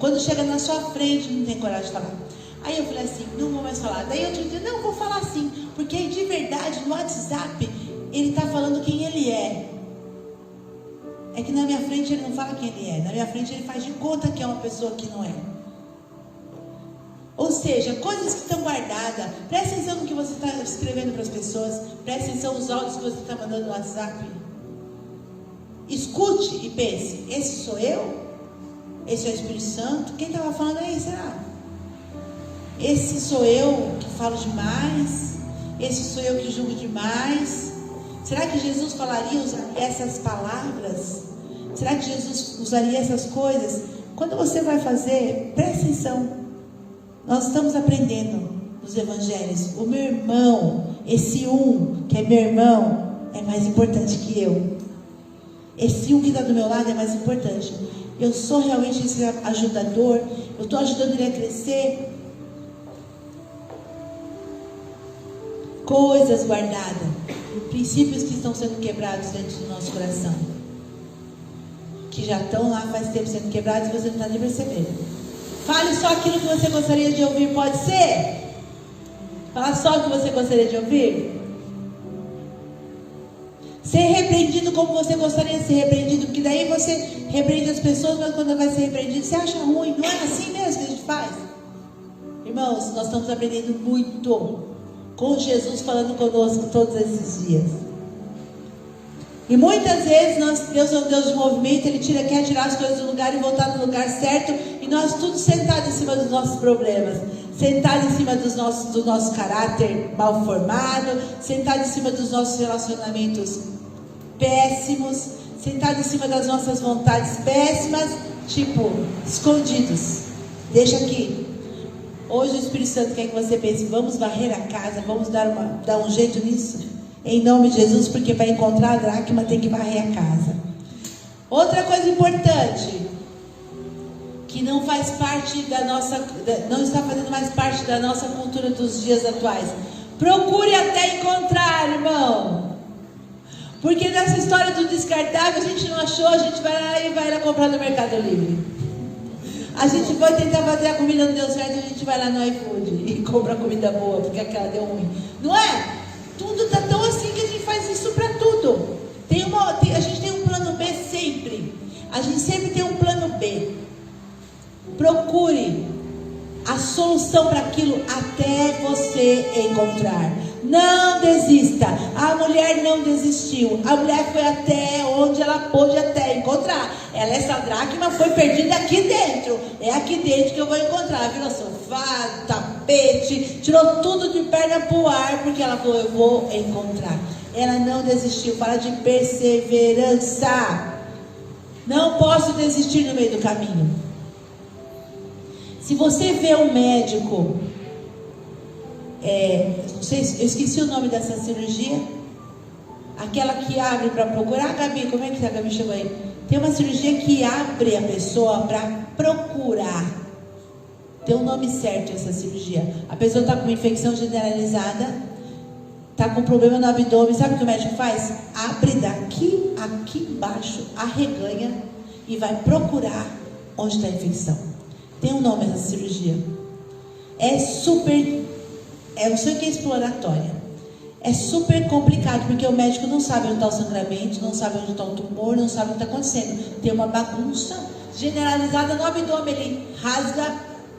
Quando chega na sua frente, não tem coragem de falar. Aí eu falei assim, não vou mais falar. Daí outro dia, não, vou falar sim. Porque de verdade, no WhatsApp, ele está falando quem ele é. É que na minha frente ele não fala quem ele é. Na minha frente ele faz de conta que é uma pessoa que não é. Ou seja, coisas que estão guardadas. Presta atenção no que você está escrevendo para as pessoas. Presta atenção nos áudios que você está mandando no WhatsApp. Escute e pense, esse sou eu? Esse é o Espírito Santo? Quem estava falando aí, será? Esse sou eu que falo demais? Esse sou eu que julgo demais? Será que Jesus usaria essas palavras? Será que Jesus usaria essas coisas? Quando você vai fazer, presta atenção. Nós estamos aprendendo nos evangelhos. O meu irmão, esse um que é meu irmão, é mais importante que eu. Esse um que está do meu lado é mais importante. Eu sou realmente esse ajudador. Eu estou ajudando ele a crescer. Coisas guardadas, princípios que estão sendo quebrados dentro do nosso coração, que já estão lá faz tempo sendo quebrados e você não está nem percebendo. Fale só aquilo que você gostaria de ouvir, pode ser? Fala só o que você gostaria de ouvir. Ser repreendido como você gostaria de ser repreendido, porque daí você repreende as pessoas, mas quando vai ser repreendido você acha ruim. Não é assim mesmo que a gente faz? Irmãos, nós estamos aprendendo muito com Jesus falando conosco todos esses dias. E muitas vezes Deus é um Deus de movimento. Ele quer tirar as coisas do lugar e voltar no lugar certo. E nós tudo sentados em cima dos nossos problemas, sentados em cima do nosso caráter mal formado, sentados em cima dos nossos relacionamentos péssimos, sentados em cima das nossas vontades péssimas, tipo, escondidos. Deixa aqui. Hoje o Espírito Santo quer que você pense: vamos varrer a casa, vamos dar um jeito nisso, em nome de Jesus, porque para encontrar a dracma tem que varrer a casa. Outra coisa importante, que não faz parte da nossa, não está fazendo mais parte da nossa cultura dos dias atuais. Procure até encontrar, irmão. Porque nessa história do descartável, a gente não achou, a gente vai lá e vai lá comprar no Mercado Livre. A gente vai tentar fazer a comida não deu certo, a gente vai lá no iFood e compra comida boa, porque aquela deu ruim. Não é? Tudo está tão assim que a gente faz isso para tudo. A gente tem um plano B sempre. A gente sempre tem um plano B. Procure a solução para aquilo até você encontrar. Não desista. A mulher não desistiu. A mulher foi até onde ela pôde até encontrar. Essa dracma foi perdida aqui dentro. É aqui dentro que eu vou encontrar. Virou sofá, tapete, tirou tudo de perna pro ar, porque ela falou: eu vou encontrar. Ela não desistiu. Fala de perseverança. Não posso desistir no meio do caminho. Se você vê um médico, não sei, eu esqueci o nome dessa cirurgia, aquela que abre para procurar. Gabi, como é que a Gabi chegou aí? Tem uma cirurgia que abre a pessoa para procurar. Tem um nome certo essa cirurgia. A pessoa está com uma infecção generalizada, está com problema no abdômen. Sabe o que o médico faz? Abre daqui, aqui embaixo, arreganha e vai procurar onde está a infecção. Tem um nome essa cirurgia. Eu sei que é exploratória. É super complicado, porque o médico não sabe onde está o sangramento, não sabe onde está o tumor, não sabe o que está acontecendo. Tem uma bagunça generalizada no abdômen. Ele rasga,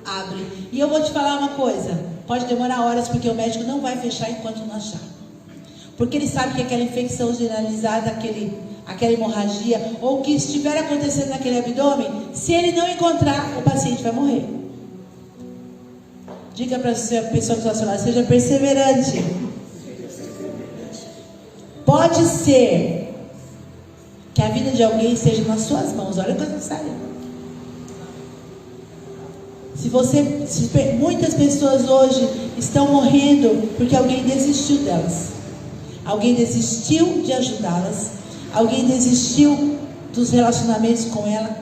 abre. E eu vou te falar uma coisa: pode demorar horas, porque o médico não vai fechar enquanto não achar. Porque ele sabe que aquela infecção generalizada, aquela hemorragia, ou o que estiver acontecendo naquele abdômen, se ele não encontrar, o paciente vai morrer. Diga para a pessoa que está ao seu lado: seja perseverante. Pode ser que a vida de alguém esteja nas suas mãos. Olha a coisa séria. Muitas pessoas hoje estão morrendo porque alguém desistiu delas. Alguém desistiu de ajudá-las. Alguém desistiu dos relacionamentos com ela.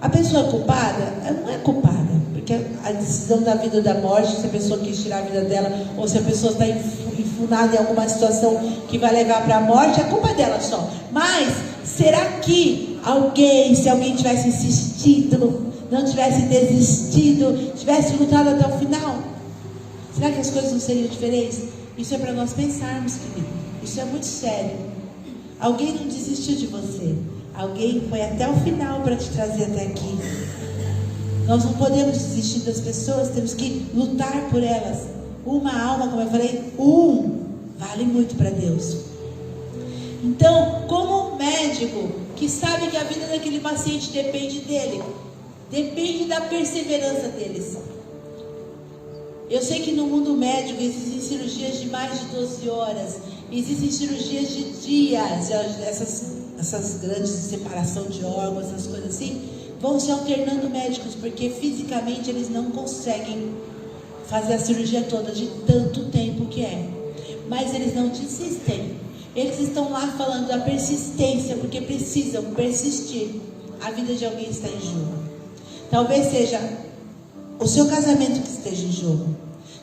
A pessoa culpada, ela não é culpada, porque a decisão da vida ou da morte, se a pessoa quis tirar a vida dela, ou se a pessoa está enfurnada em alguma situação que vai levar para a morte, a culpa é dela só. Mas será que se alguém tivesse insistido, não tivesse desistido, tivesse lutado até o final, será que as coisas não seriam diferentes? Isso é para nós pensarmos, querido. Isso é muito sério. Alguém não desistiu de você. Alguém foi até o final para te trazer até aqui. Nós não podemos desistir das pessoas, temos que lutar por elas. Uma alma, como eu falei, vale muito para Deus. Então, como um médico que sabe que a vida daquele paciente depende dele, depende da perseverança deles. Eu sei que no mundo médico existem cirurgias de mais de 12 horas, existem cirurgias de dias, essas grandes separação de órgãos, essas coisas assim, vão se alternando médicos, porque fisicamente eles não conseguem fazer a cirurgia toda de tanto tempo que é. Mas eles não desistem. Eles estão lá falando da persistência, porque precisam persistir. A vida de alguém está em jogo. Talvez seja o seu casamento que esteja em jogo.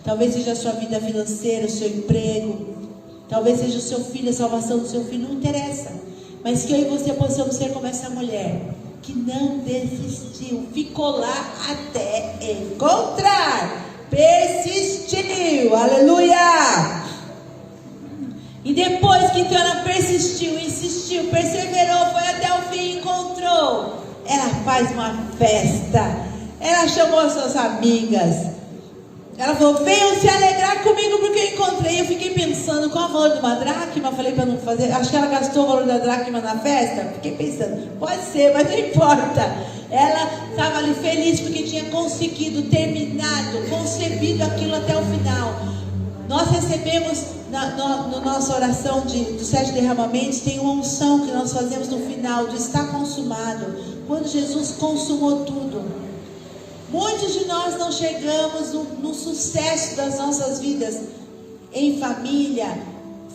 Talvez seja a sua vida financeira, o seu emprego. Talvez seja o seu filho, a salvação do seu filho, não interessa. Mas que eu e você possamos ser como essa mulher, que não desistiu, ficou lá até encontrar. Persistiu, aleluia! E depois que então ela persistiu, insistiu, perseverou, foi até o fim e encontrou, ela faz uma festa. Ela chamou as suas amigas. Ela falou: venham se alegrar comigo porque eu encontrei. Eu fiquei pensando, qual é o valor de uma dracma? Falei para não fazer. Acho que ela gastou o valor da dracma na festa. Fiquei pensando, pode ser, mas não importa. Ela estava ali feliz porque tinha conseguido, terminado, concebido aquilo até o final. Nós recebemos na nossa oração dos 7 derramamentos, tem uma unção que nós fazemos no final, do está consumado. Quando Jesus consumou tudo. Muitos de nós não chegamos no sucesso das nossas vidas, em família,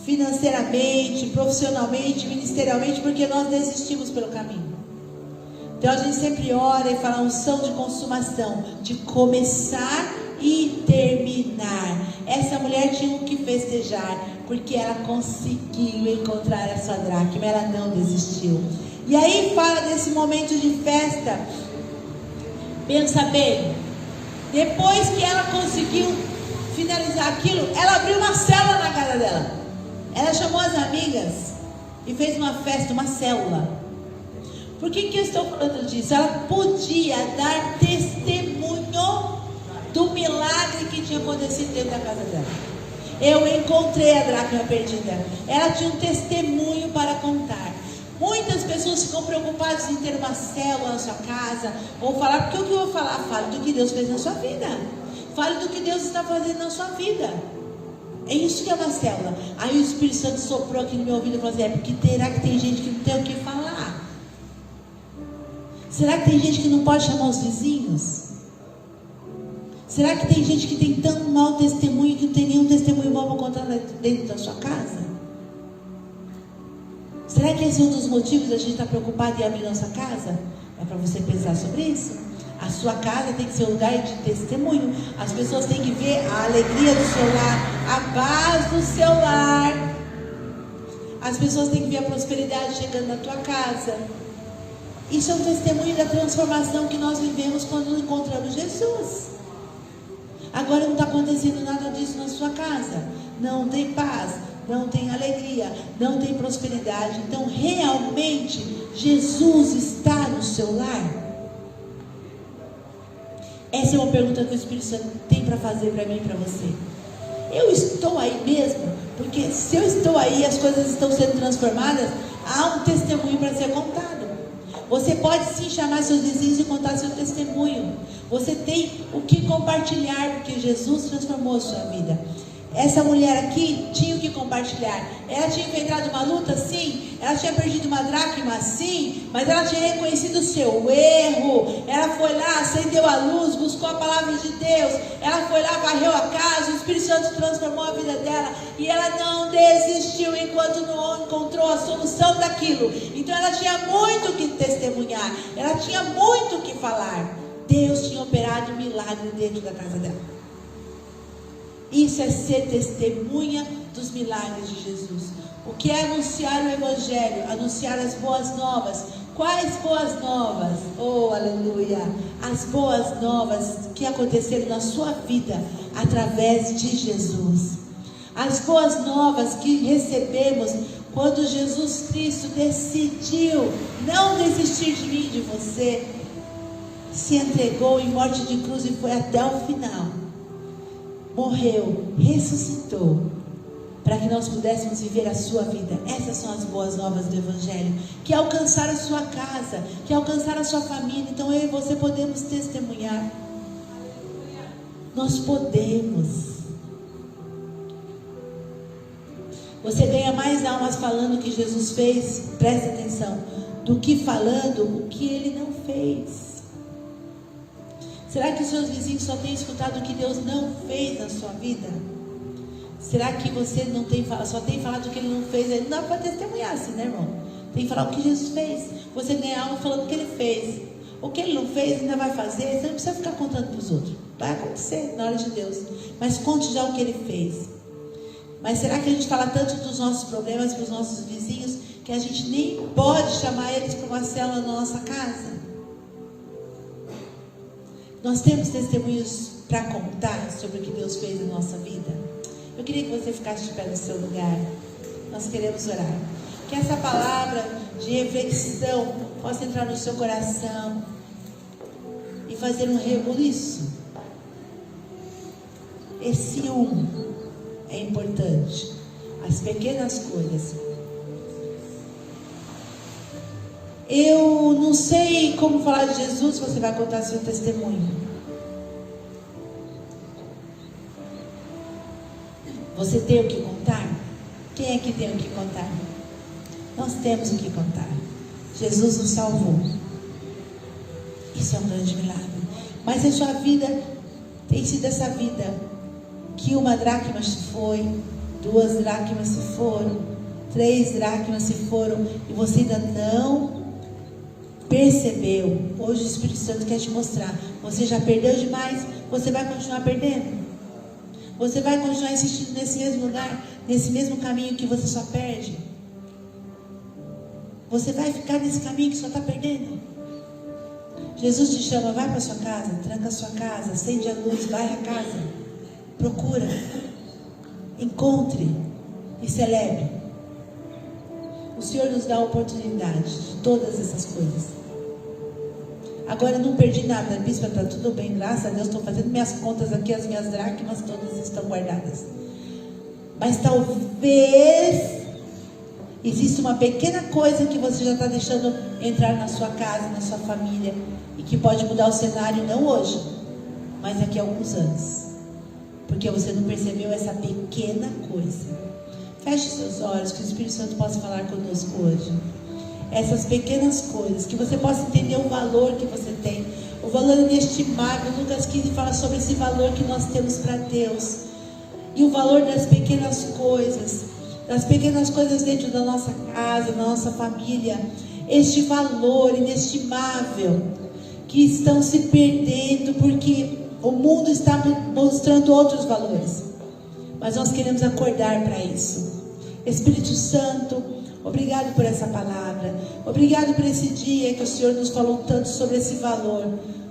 financeiramente, profissionalmente, ministerialmente, porque nós desistimos pelo caminho. Então a gente sempre ora e fala unção de consumação, de começar e terminar. Essa mulher tinha que festejar, porque ela conseguiu encontrar a sua dracma, ela não desistiu. E aí fala desse momento de festa. Pensa bem, depois que ela conseguiu finalizar aquilo, ela abriu uma célula na casa dela. Ela chamou as amigas e fez uma festa, uma célula. Por que eu estou falando disso? Ela podia dar testemunho do milagre que tinha acontecido dentro da casa dela. Eu encontrei a dracma perdida. Ela tinha um testemunho para contar. Muitas pessoas ficam preocupadas em ter uma célula na sua casa, ou falar, porque o que eu vou falar? Fale do que Deus fez na sua vida. Fale do que Deus está fazendo na sua vida. É isso que é uma célula. Aí o Espírito Santo soprou aqui no meu ouvido e falou assim: é porque terá que tem gente que não tem o que falar? Será que tem gente que não pode chamar os vizinhos? Será que tem gente que tem tão mau testemunho que não tem nenhum testemunho bom para contar dentro da sua casa? Será que esse é um dos motivos da gente estar preocupado em abrir nossa casa? É para você pensar sobre isso? A sua casa tem que ser um lugar de testemunho. As pessoas têm que ver a alegria do seu lar, a paz do seu lar. As pessoas têm que ver a prosperidade chegando na tua casa. Isso é um testemunho da transformação que nós vivemos quando encontramos Jesus. Agora não está acontecendo nada disso na sua casa. Não tem paz, não tem alegria, não tem prosperidade. Então realmente Jesus está no seu lar? Essa é uma pergunta que o Espírito Santo tem para fazer para mim e para você. Eu estou aí mesmo? Porque se eu estou aí e as coisas estão sendo transformadas, há um testemunho para ser contado. Você pode sim chamar seus vizinhos e contar seu testemunho. Você tem o que compartilhar, porque Jesus transformou a sua vida. Essa mulher aqui tinha o que compartilhar. Ela tinha enfrentado uma luta? Sim. Ela tinha perdido uma dracma? Sim. Mas ela tinha reconhecido o seu erro. Ela foi lá, acendeu a luz, buscou a palavra de Deus. Ela foi lá, varreu a casa. O Espírito Santo transformou a vida dela. E ela não desistiu enquanto não encontrou a solução daquilo. Então ela tinha muito o que testemunhar. Ela tinha muito o que falar. Deus tinha operado um milagre dentro da casa dela. Isso é ser testemunha dos milagres de Jesus. O que é anunciar o Evangelho? Anunciar as boas novas. Quais boas novas? Oh, aleluia! As boas novas que aconteceram na sua vida através de Jesus. As boas novas que recebemos quando Jesus Cristo decidiu não desistir de mim, de você. Se entregou em morte de cruz e foi até o final. Morreu, ressuscitou, para que nós pudéssemos viver a sua vida. Essas são as boas novas do Evangelho, que alcançar a sua casa, que alcançar a sua família. Então eu e você podemos testemunhar. Nós podemos. Você ganha mais almas falando o que Jesus fez, preste atenção, do que falando o que Ele não fez. Será que os seus vizinhos só têm escutado o que Deus não fez na sua vida? Será que você não tem, só tem falado o que Ele não fez? Não dá para testemunhar assim, né, irmão? Tem que falar o que Jesus fez. Você ganha alma falando o que Ele fez. O que Ele não fez ainda vai fazer. Você não precisa ficar contando para os outros. Vai acontecer na hora de Deus. Mas conte já o que Ele fez. Mas será que a gente fala tanto dos nossos problemas para os nossos vizinhos que a gente nem pode chamar eles para uma célula na nossa casa? Nós temos testemunhos para contar sobre o que Deus fez na nossa vida? Eu queria que você ficasse de pé no seu lugar. Nós queremos orar. Que essa palavra de reflexão possa entrar no seu coração e fazer um rebuliço. Esse é importante. As pequenas coisas. Eu não sei como falar de Jesus, você vai contar seu testemunho. Você tem o que contar? Quem é que tem o que contar? Nós temos o que contar. Jesus nos salvou. Isso é um grande milagre. Mas a sua vida tem sido essa vida que 1 dracma se foi, 2 dracmas se foram, 3 dracmas se foram, e você ainda não percebeu. Hoje o Espírito Santo quer te mostrar. Você já perdeu demais, você vai continuar perdendo. Você vai continuar insistindo nesse mesmo lugar, nesse mesmo caminho que você só perde. Você vai ficar nesse caminho que só está perdendo. Jesus te chama, vai para sua casa, tranca a sua casa, acende a luz, vai à casa, procura, encontre e celebre. O Senhor nos dá a oportunidade de todas essas coisas. Agora eu não perdi nada, bispa, está tudo bem, graças a Deus, estou fazendo minhas contas aqui, as minhas dracmas todas estão guardadas. Mas talvez exista uma pequena coisa que você já está deixando entrar na sua casa, na sua família, e que pode mudar o cenário, não hoje, mas daqui a alguns anos, porque você não percebeu essa pequena coisa. Feche seus olhos, que o Espírito Santo possa falar conosco hoje. Essas pequenas coisas, que você possa entender o valor que você tem, o valor inestimável. Lucas 15 fala sobre esse valor que nós temos para Deus, e o valor das pequenas coisas dentro da nossa casa, da nossa família, este valor inestimável, que estão se perdendo, porque o mundo está mostrando outros valores, mas nós queremos acordar para isso. Espírito Santo, obrigado por essa palavra, obrigado por esse dia que o Senhor nos falou tanto sobre esse valor,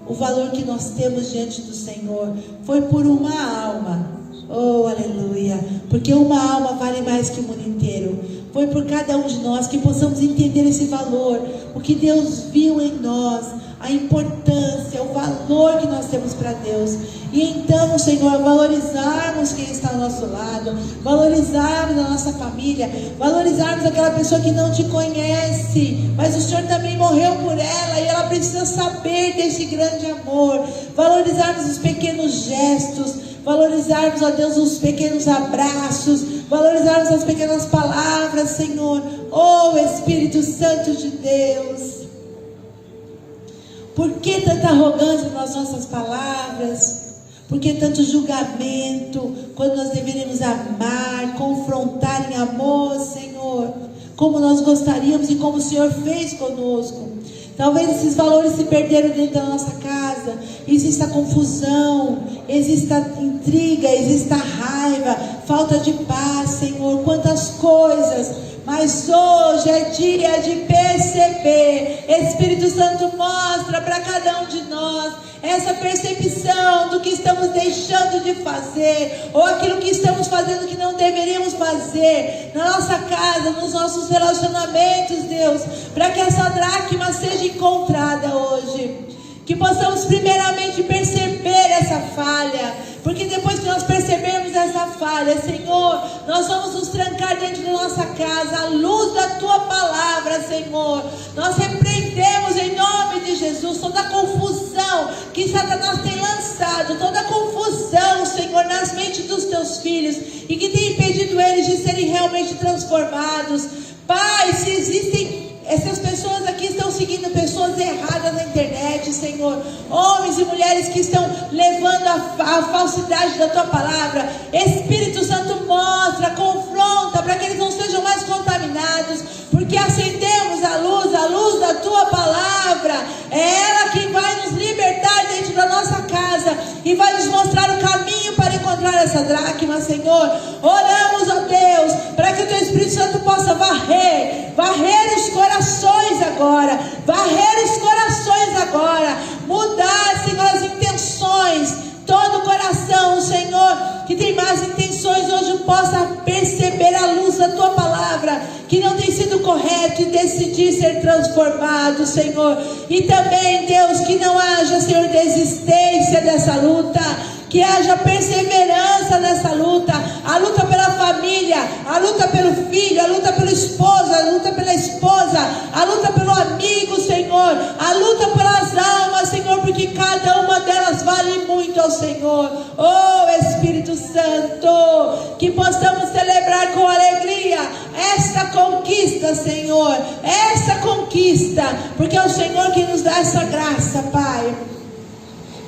o valor que nós temos diante do Senhor, foi por uma alma. Oh, aleluia, porque uma alma vale mais que o mundo inteiro. Foi por cada um de nós que possamos entender esse valor, o que Deus viu em nós, a importância, o valor que nós temos para Deus. E então, Senhor, valorizarmos quem está ao nosso lado, valorizarmos a nossa família, valorizarmos aquela pessoa que não te conhece, mas o Senhor também morreu por ela e ela precisa saber desse grande amor. Valorizarmos os pequenos gestos, valorizarmos, ó Deus, os pequenos abraços, valorizarmos as pequenas palavras, Senhor. Oh, Espírito Santo de Deus, por que tanta arrogância nas nossas palavras? Por que tanto julgamento, quando nós deveríamos amar, confrontar em amor, Senhor, como nós gostaríamos e como o Senhor fez conosco? Talvez esses valores se perderam dentro da nossa casa. Exista confusão, exista intriga, exista raiva, falta de paz, Senhor. Quantas coisas, mas hoje é dia de perceber. Espírito Santo, mostra para cada um de nós essa percepção do que estamos deixando de fazer, ou aquilo que estamos fazendo que não deveríamos fazer, na nossa casa, nos nossos relacionamentos, Deus, para que essa dracma seja encontrada hoje. Que possamos primeiramente perceber essa falha, porque depois que nós percebermos essa falha, Senhor, nós vamos nos trancar dentro da nossa casa, à luz da Tua palavra, Senhor. Nós repreendemos em nome de Jesus toda a confusão que Satanás tem lançado, toda a confusão, Senhor, nas mentes dos Teus filhos, e que tem impedido eles de serem realmente transformados. Pai, se existem essas pessoas aqui estão seguindo pessoas erradas na internet, internet, Senhor. Homens e mulheres que estão levando a falsidade da tua palavra. Espírito Santo, mostra, confronta, para que eles não sejam mais contaminados, porque acendemos a luz da tua palavra. É ela que vai nos libertar dentro da nossa casa e vai nos mostrar o caminho para encontrar essa dracma, Senhor. Oramos, ó Deus, para que o teu Espírito Santo possa varrer os corações agora, mudar, Senhor, as intenções. Todo coração, Senhor, que tem más intenções, hoje possa perceber a luz da tua palavra, que não tem sido correto, e decidir ser transformado, Senhor. E também, Deus, que não haja, Senhor, desistência dessa luta, que haja perseverança nessa luta, a luta pela família, a luta pelo filho, a luta pelo esposo, a luta pela esposa, a luta pelo amigo, Senhor, a luta pelas almas, Senhor, porque cada uma delas vale muito ao Senhor. Oh Espírito Santo, que possamos celebrar com alegria esta conquista, Senhor, essa conquista, porque é o Senhor que nos dá essa graça, Pai.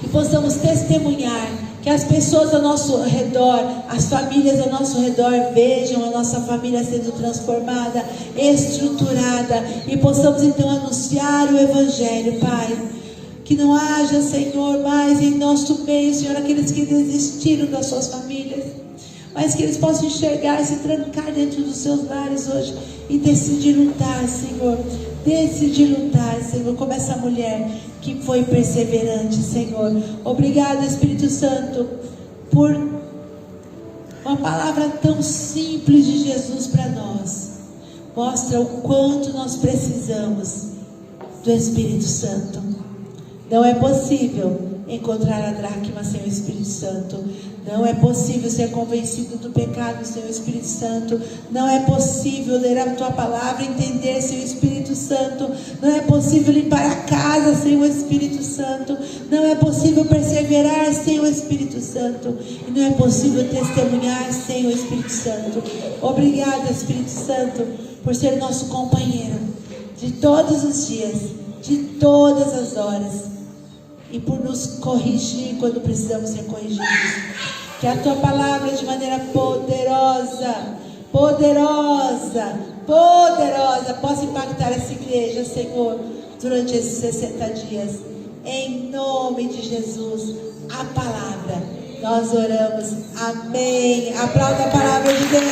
Que possamos testemunhar, que as pessoas ao nosso redor, as famílias ao nosso redor vejam a nossa família sendo transformada, estruturada, e possamos então anunciar o Evangelho, Pai. Que não haja, Senhor, mais em nosso meio, Senhor, aqueles que desistiram das suas famílias, mas que eles possam enxergar e se trancar dentro dos seus lares hoje e decidir lutar, Senhor. Decidir lutar, Senhor, como essa mulher que foi perseverante, Senhor. Obrigado, Espírito Santo, por uma palavra tão simples de Jesus para nós. Mostra o quanto nós precisamos do Espírito Santo. Não é possível encontrar a dracma sem o Espírito Santo. Não é possível ser convencido do pecado sem o Espírito Santo. Não é possível ler a tua palavra e entender sem o Espírito Santo. Não é possível limpar a casa sem o Espírito Santo. Não é possível perseverar sem o Espírito Santo. E não é possível testemunhar sem o Espírito Santo. Obrigada, Espírito Santo, por ser nosso companheiro de todos os dias, de todas as horas, e por nos corrigir quando precisamos ser corrigidos. Que a tua palavra, de maneira poderosa, possa impactar essa igreja, Senhor, durante esses 60 dias. Em nome de Jesus, a palavra, nós oramos. Amém. Aplauda a palavra de Deus.